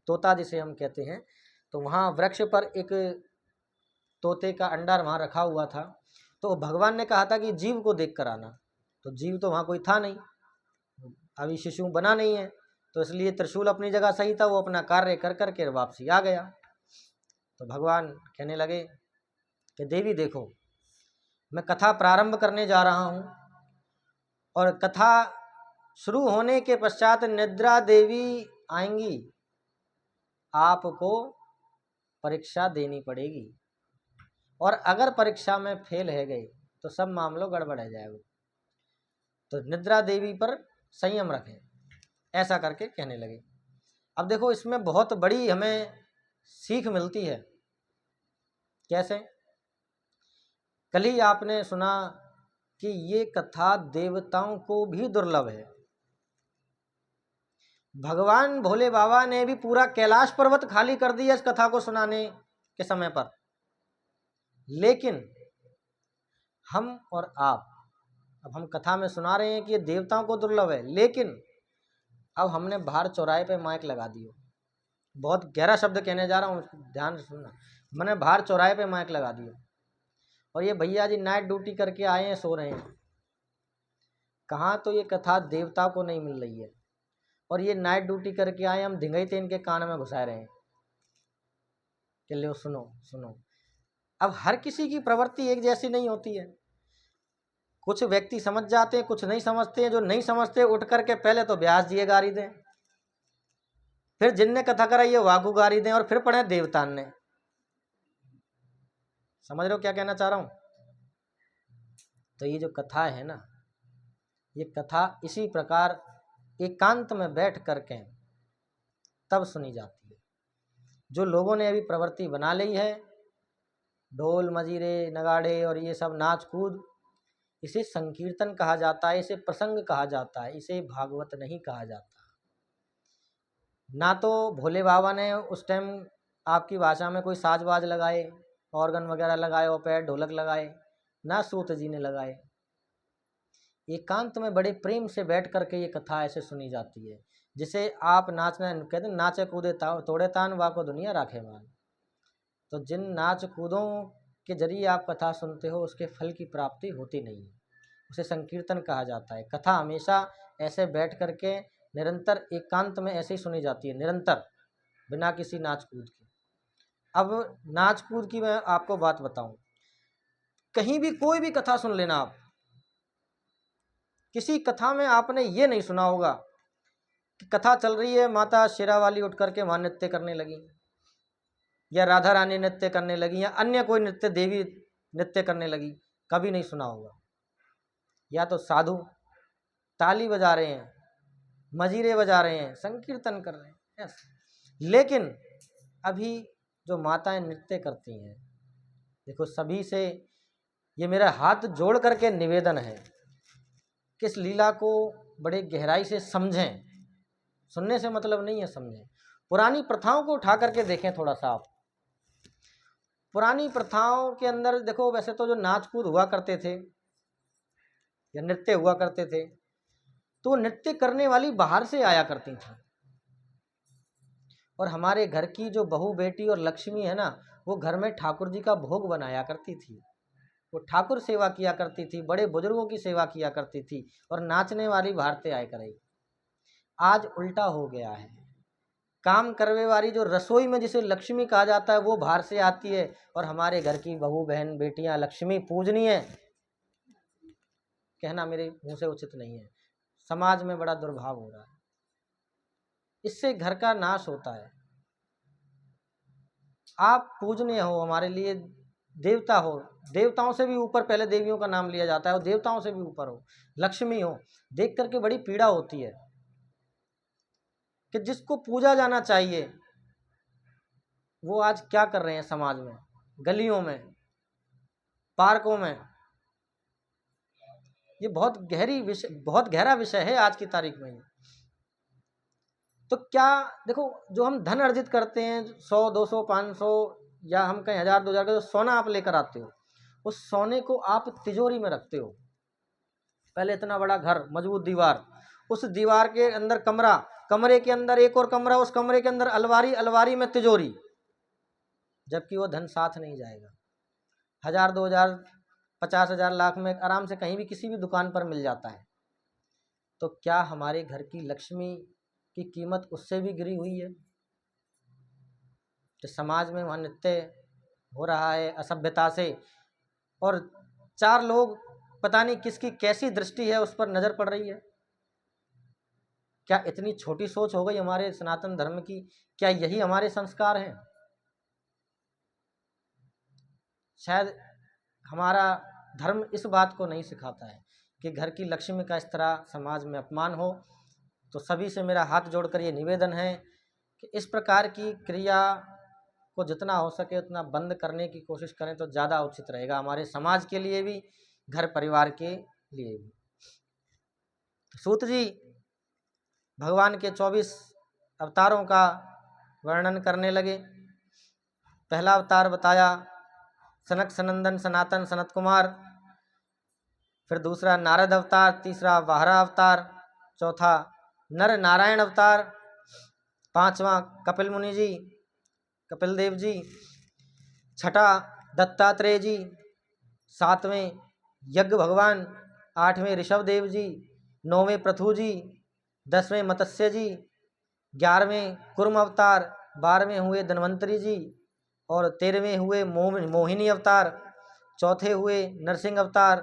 तोता जिसे हम कहते हैं। तो वहाँ वृक्ष पर एक तोते का अंडा वहाँ रखा हुआ था। तो भगवान ने कहा था कि जीव को देख कर आना, तो जीव तो वहाँ कोई था नहीं, अभी शिशु बना नहीं है। तो इसलिए त्रिशूल अपनी जगह सही था, वो अपना कार्य कर करके वापसी आ गया। तो भगवान कहने लगे कि देवी देखो, मैं कथा प्रारंभ करने जा रहा हूँ, और कथा शुरू होने के पश्चात निद्रा देवी आएंगी, आपको परीक्षा देनी पड़ेगी, और अगर परीक्षा में फेल है गए तो सब मामलों गड़बड़ है जाएगा। तो निद्रा देवी पर संयम रखें, ऐसा करके कहने लगे। अब देखो इसमें बहुत बड़ी हमें सीख मिलती है। कैसे? कल ही आपने सुना कि ये कथा देवताओं को भी दुर्लभ है। भगवान भोले बाबा ने भी पूरा कैलाश पर्वत खाली कर दिया इस कथा को सुनाने के समय पर, लेकिन हम और आप, अब हम कथा में सुना रहे हैं कि ये देवताओं को दुर्लभ है, लेकिन अब हमने बाहर चौराहे पे माइक लगा दियो। बहुत गहरा शब्द कहने जा रहा हूँ, ध्यान से सुनना। मैंने बाहर चौराहे पे माइक लगा दिया, और ये भैया जी नाइट ड्यूटी करके आए हैं, सो रहे हैं। कहाँ तो ये कथा देवता को नहीं मिल रही है, और ये नाइट ड्यूटी करके आए, हम धिंगई ते इनके कान में घुसा रहे हैं कि लो सुनो सुनो। अब हर किसी की प्रवृत्ति एक जैसी नहीं होती है। कुछ व्यक्ति समझ जाते हैं, कुछ नहीं समझते हैं। जो नहीं समझते उठ करके पहले तो व्यास जी गारी दें, फिर जिनने कथा कराई है वाकू गारी दें, और फिर पढ़े देवतान ने। समझ रहे हो क्या कहना चाह रहा हूँ? तो ये जो कथा है ना, ये कथा इसी प्रकार एकांत में बैठ करके तब सुनी जाती है। जो लोगों ने अभी प्रवृत्ति बना ली है, ढोल मजीरे नगाड़े और ये सब नाच कूद, इसे संकीर्तन कहा जाता है, इसे प्रसंग कहा जाता है, इसे भागवत नहीं कहा जाता। ना तो भोले बाबा ने उस टाइम आपकी भाषा में कोई साजबाज लगाए, ऑर्गन वगैरह लगाए, और पैर ढोलक लगाए, ना सूत जी ने लगाए। एकांत में बड़े प्रेम से बैठ करके ये कथा ऐसे सुनी जाती है, जिसे आप नाचना कहते हैं, नाचे कूदे तोड़े तान वाको दुनिया राखे मान। तो जिन नाच कूदों के जरिए आप कथा सुनते हो उसके फल की प्राप्ति होती नहीं है, उसे संकीर्तन कहा जाता है। कथा हमेशा ऐसे बैठ करके निरंतर एकांत में ऐसे ही सुनी जाती है, निरंतर, बिना किसी नाच कूद के। अब नाच कूद की मैं आपको बात बताऊं, कहीं भी कोई भी कथा सुन लेना आप, किसी कथा में आपने ये नहीं सुना होगा कि कथा चल रही है, माता शेरावाली उठ करके वहाँ नृत्य करने लगी, या राधा रानी नृत्य करने लगी, या अन्य कोई नृत्य देवी नृत्य करने लगी, कभी नहीं सुना होगा। या तो साधु ताली बजा रहे हैं, मजीरे बजा रहे हैं, संकीर्तन कर रहे हैं ऐसे। लेकिन अभी जो माताएं नृत्य करती हैं, देखो सभी से ये मेरा हाथ जोड़ करके निवेदन है कि इस लीला को बड़े गहराई से समझें। सुनने से मतलब नहीं है, समझें। पुरानी प्रथाओं को उठा करके देखें थोड़ा सा आप। पुरानी प्रथाओं के अंदर देखो, वैसे तो जो नाच कूद हुआ करते थे या नृत्य हुआ करते थे, तो नृत्य करने वाली बाहर से आया करती थी, और हमारे घर की जो बहू बेटी और लक्ष्मी है ना, वो घर में ठाकुर जी का भोग बनाया करती थी, वो ठाकुर सेवा किया करती थी, बड़े बुजुर्गों की सेवा किया करती थी, और नाचने वाली बाहर से आया करेगी। आज उल्टा हो गया है, काम करने वाली जो रसोई में जिसे लक्ष्मी कहा जाता है वो बाहर से आती है, और हमारे घर की बहू बहन बेटियां लक्ष्मी पूजनीय है कहना मेरे मुंह से उचित नहीं है। समाज में बड़ा दुर्भाव हो रहा है, इससे घर का नाश होता है। आप पूजनीय हो, हमारे लिए देवता हो, देवताओं से भी ऊपर पहले देवियों का नाम लिया जाता है, और देवताओं से भी ऊपर हो, लक्ष्मी हो, देख करके बड़ी पीड़ा होती है कि जिसको पूजा जाना चाहिए वो आज क्या कर रहे हैं समाज में, गलियों में, पार्कों में। ये बहुत गहरा विषय है आज की तारीख में। तो क्या देखो, जो हम धन अर्जित करते हैं 100 200 500 या हम कहीं 1000 2000 का जो सोना आप लेकर आते हो, उस सोने को आप तिजोरी में रखते हो। पहले इतना बड़ा घर, मजबूत दीवार, उस दीवार के अंदर कमरा, कमरे के अंदर एक और कमरा, उस कमरे के अंदर अलमारी, अलमारी में तिजोरी, जबकि वो धन साथ नहीं जाएगा। 1000 2000 50,000 लाख में आराम से कहीं भी किसी भी दुकान पर मिल जाता है। तो क्या हमारे घर की लक्ष्मी की कीमत उससे भी गिरी हुई है? कि समाज में वहाँ नृत्य हो रहा है असभ्यता से, और 4 लोग पता नहीं किसकी कैसी दृष्टि है उस पर नजर पड़ रही है। क्या इतनी छोटी सोच हो गई हमारे सनातन धर्म की? क्या यही हमारे संस्कार हैं? शायद हमारा धर्म इस बात को नहीं सिखाता है कि घर की लक्ष्मी का इस तरह समाज में अपमान हो। तो सभी से मेरा हाथ जोड़कर ये निवेदन है कि इस प्रकार की क्रिया को जितना हो सके उतना बंद करने की कोशिश करें तो ज़्यादा उचित रहेगा, हमारे समाज के लिए भी, घर परिवार के लिए भी। सूत जी भगवान के 24 अवतारों का वर्णन करने लगे। पहला अवतार बताया सनक सनंदन सनातन सनत कुमार, फिर दूसरा नारद अवतार, तीसरा वाहरा अवतार, चौथा नर नारायण अवतार, पांचवा कपिल मुनि जी, कपिल देव जी, छठा दत्तात्रेय जी, सातवें यज्ञ भगवान, आठवें ऋषभ देव जी, नौवें पृथु जी, 10वें मत्स्य जी, 11वें कुर्म अवतार, 12वें हुए धन्वंतरी जी, और 13वें हुए मोहिनी अवतार, चौथे हुए नरसिंह अवतार,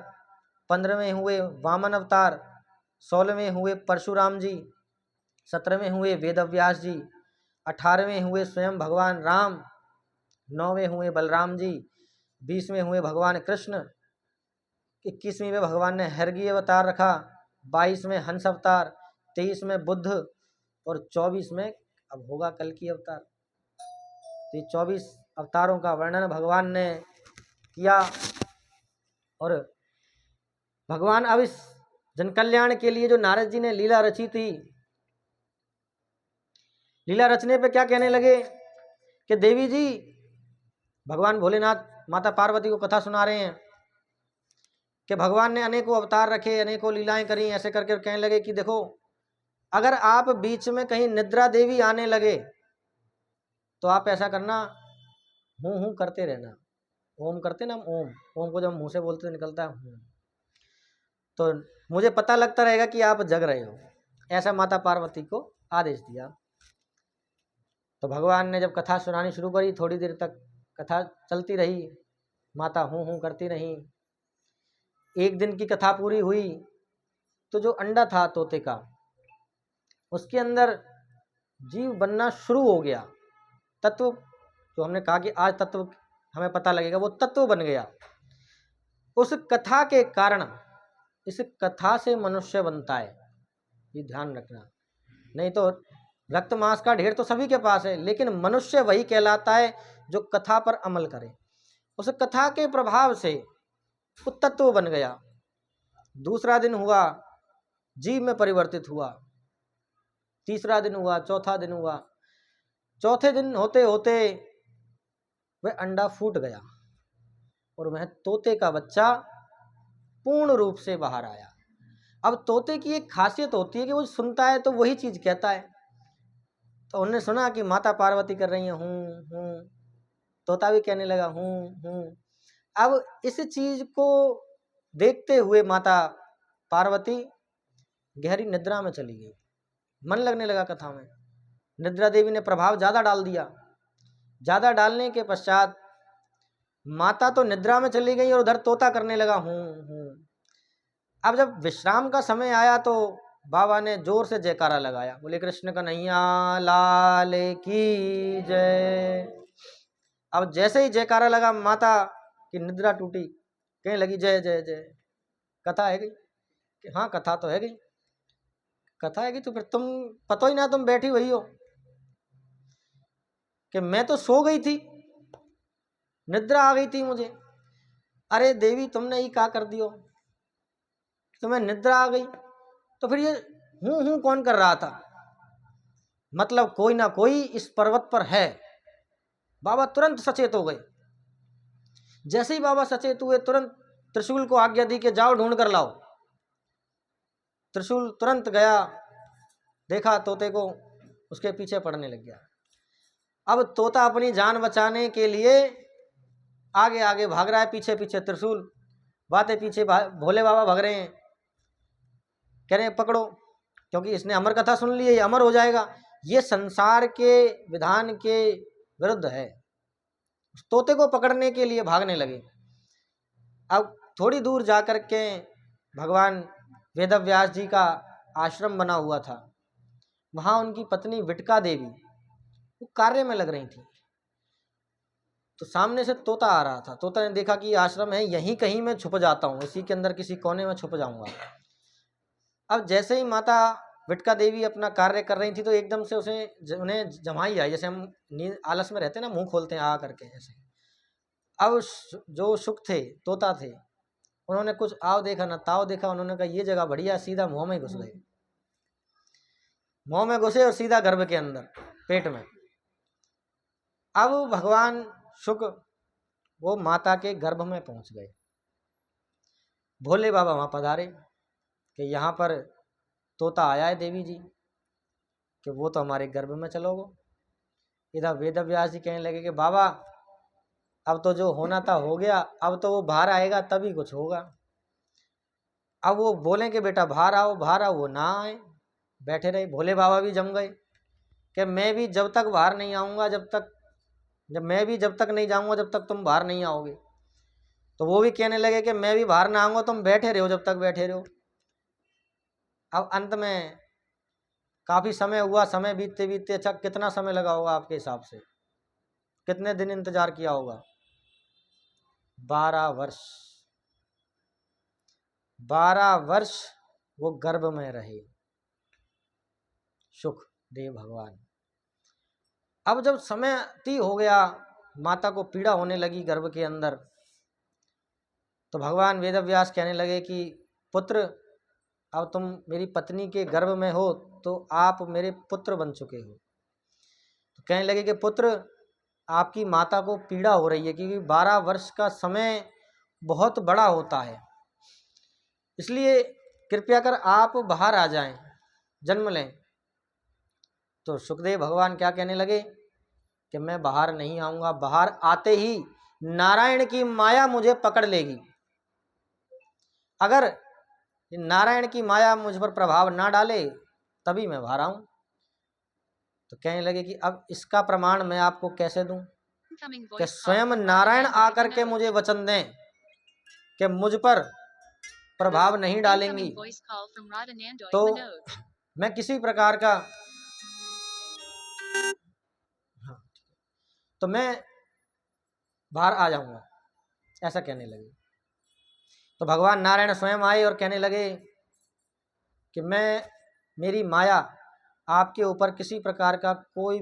15वें हुए वामन अवतार, 16वें हुए परशुराम जी, 17वें हुए वेदव्यास जी, 18वें हुए स्वयं भगवान राम, 9वें हुए बलराम जी, 20वें हुए भगवान कृष्ण, 21वें में भगवान ने हरगी अवतार रखा, 22वें हंस अवतार, 23वें बुद्ध, और 24वें अब होगा कल की अवतार। तो 24 अवतारों का वर्णन भगवान ने किया। और भगवान अब इस जन कल्याण के लिए जो नारद जी ने लीला रची थी, लीला रचने पे क्या कहने लगे कि देवी जी, भगवान भोलेनाथ माता पार्वती को कथा सुना रहे हैं कि भगवान ने अनेकों अवतार रखे, अनेकों लीलाएं करी, ऐसे करके कहने लगे कि देखो, अगर आप बीच में कहीं निद्रा देवी आने लगे तो आप ऐसा करना, हूँ करते रहना, ओम करते ना हम, ओम ओम को जब मुंह से बोलते तो निकलता है तो मुझे पता लगता रहेगा कि आप जग रहे हो। ऐसा माता पार्वती को आदेश दिया। तो भगवान ने जब कथा सुनानी शुरू करी, थोड़ी देर तक कथा चलती रही, माता हूँ करती रही। एक दिन की कथा पूरी हुई तो जो अंडा था तोते का, उसके अंदर जीव बनना शुरू हो गया। तत्व जो हमने कहा कि आज तत्व हमें पता लगेगा, वो तत्व बन गया। उस कथा के कारण इस कथा से मनुष्य बनता है, ये ध्यान रखना। नहीं तो रक्त मांस का ढेर तो सभी के पास है, लेकिन मनुष्य वही कहलाता है जो कथा पर अमल करे। उस कथा के प्रभाव से वो तत्व बन गया। दूसरा दिन हुआ, जीव में परिवर्तित हुआ। तीसरा दिन हुआ, चौथा दिन हुआ। चौथे दिन होते होते वह अंडा फूट गया और वह तोते का बच्चा पूर्ण रूप से बाहर आया। अब तोते की एक खासियत होती है कि वो सुनता है तो वही चीज कहता है। तो उन्होंने सुना कि माता पार्वती कर रही है हूँ, तोता भी कहने लगा हूँ। अब इस चीज को देखते हुए माता पार्वती गहरी निद्रा में चली गई। मन लगने लगा कथा में। निद्रा देवी ने प्रभाव ज्यादा डाल दिया। ज्यादा डालने के पश्चात माता तो निद्रा में चली गई और उधर तोता करने लगा हूँ। अब जब विश्राम का समय आया तो बाबा ने जोर से जयकारा लगाया, बोले कृष्ण कन्हैया लाल की जय। अब जैसे ही जयकारा लगा, माता की निद्रा टूटी, कहने लगी जय जय जय। कथा है गई कि हाँ कथा तो है गई। कथा है गई तो फिर तुम पता ही ना, तुम बैठी हुई हो कि मैं तो सो गई थी, निद्रा आ गई थी मुझे। अरे देवी तुमने ही क्या कर दियो, तुम्हें निद्रा आ गई। तो फिर ये हूँ कौन कर रहा था? मतलब कोई ना कोई इस पर्वत पर है। बाबा तुरंत सचेत हो गए। जैसे ही बाबा सचेत हुए, तुरंत त्रिशूल को आज्ञा दी कि जाओ ढूंढ कर लाओ। त्रिशूल तुरंत गया, देखा तोते को, उसके पीछे पड़ने लग गया। अब तोता अपनी जान बचाने के लिए आगे आगे भाग रहा है, पीछे पीछे त्रिशूल, बातें पीछे भोले बाबा भाग रहे हैं, कह रहे हैं पकड़ो, क्योंकि इसने अमर कथा सुन ली है, ये अमर हो जाएगा। ये संसार के विधान के विरुद्ध है। तोते को पकड़ने के लिए भागने लगे। अब थोड़ी दूर जाकर के भगवान वेदव्यास जी का आश्रम बना हुआ था। वहां उनकी पत्नी विटका देवी वो कार्य में लग रही थी। तो सामने से तोता आ रहा था। तोता ने देखा कि आश्रम है, यहीं कहीं मैं छुप जाता हूँ, इसी के अंदर किसी कोने में छुप जाऊंगा। अब जैसे ही माता विटका देवी अपना कार्य कर रही थी तो एकदम से उन्हें जमाई आई, जैसे हम नींद आलस में रहते हैं ना, मुंह खोलते हैं आ करके ऐसे। अब जो सुख थे, तोता थे, उन्होंने कुछ आव देखा ना ताव देखा। उन्होंने कहा ये जगह बढ़िया, सीधा मुंह में घुस गए। मुंह में घुसे और सीधा गर्भ के अंदर, पेट में। अब भगवान शुक वो माता के गर्भ में पहुंच गए। भोले बाबा वहां पधारे कि यहाँ पर तोता आया है देवी जी, कि वो तो हमारे गर्भ में चलोगो। इधर वेद व्यास जी कहने लगे कि बाबा अब तो जो होना था हो गया, अब तो वो बाहर आएगा तभी कुछ होगा। अब वो बोले कि बेटा बाहर आओ बाहर आओ, वो ना आए, बैठे रहे। भोले बाबा भी जम गए कि मैं भी जब तक बाहर नहीं आऊँगा, जब तक नहीं जाऊँगा जब तक तुम बाहर नहीं आओगे। तो वो भी कहने लगे कि मैं भी बाहर ना आऊँगा, तुम बैठे रहो जब तक बैठे रहो। अब अंत में काफ़ी समय हुआ। समय बीतते बीतते, अच्छा कितना समय लगा होगा आपके हिसाब से? कितने दिन इंतजार किया होगा? 12 वर्ष। 12 वर्ष वो गर्भ में रहे सुखदेव भगवान। अब जब समय ती हो गया, माता को पीड़ा होने लगी गर्भ के अंदर, तो भगवान वेदव्यास कहने लगे कि पुत्र अब तुम मेरी पत्नी के गर्भ में हो तो आप मेरे पुत्र बन चुके हो। तो कहने लगे कि पुत्र आपकी माता को पीड़ा हो रही है, क्योंकि 12 वर्ष का समय बहुत बड़ा होता है, इसलिए कृपया कर आप बाहर आ जाएं, जन्म लें। तो सुखदेव भगवान क्या कहने लगे कि मैं बाहर नहीं आऊँगा। बाहर आते ही नारायण की माया मुझे पकड़ लेगी। अगर नारायण की माया मुझ पर प्रभाव ना डाले तभी मैं बाहर आऊं। तो कहने लगे कि अब इसका प्रमाण मैं आपको कैसे दूं कि स्वयं नारायण आकर के मुझे वचन दें कि मुझ पर प्रभाव नहीं डालेंगी तो मैं किसी प्रकार का तो मैं बाहर आ जाऊंगा, ऐसा कहने लगे। तो भगवान नारायण स्वयं आए और कहने लगे कि मैं मेरी माया आपके ऊपर किसी प्रकार का कोई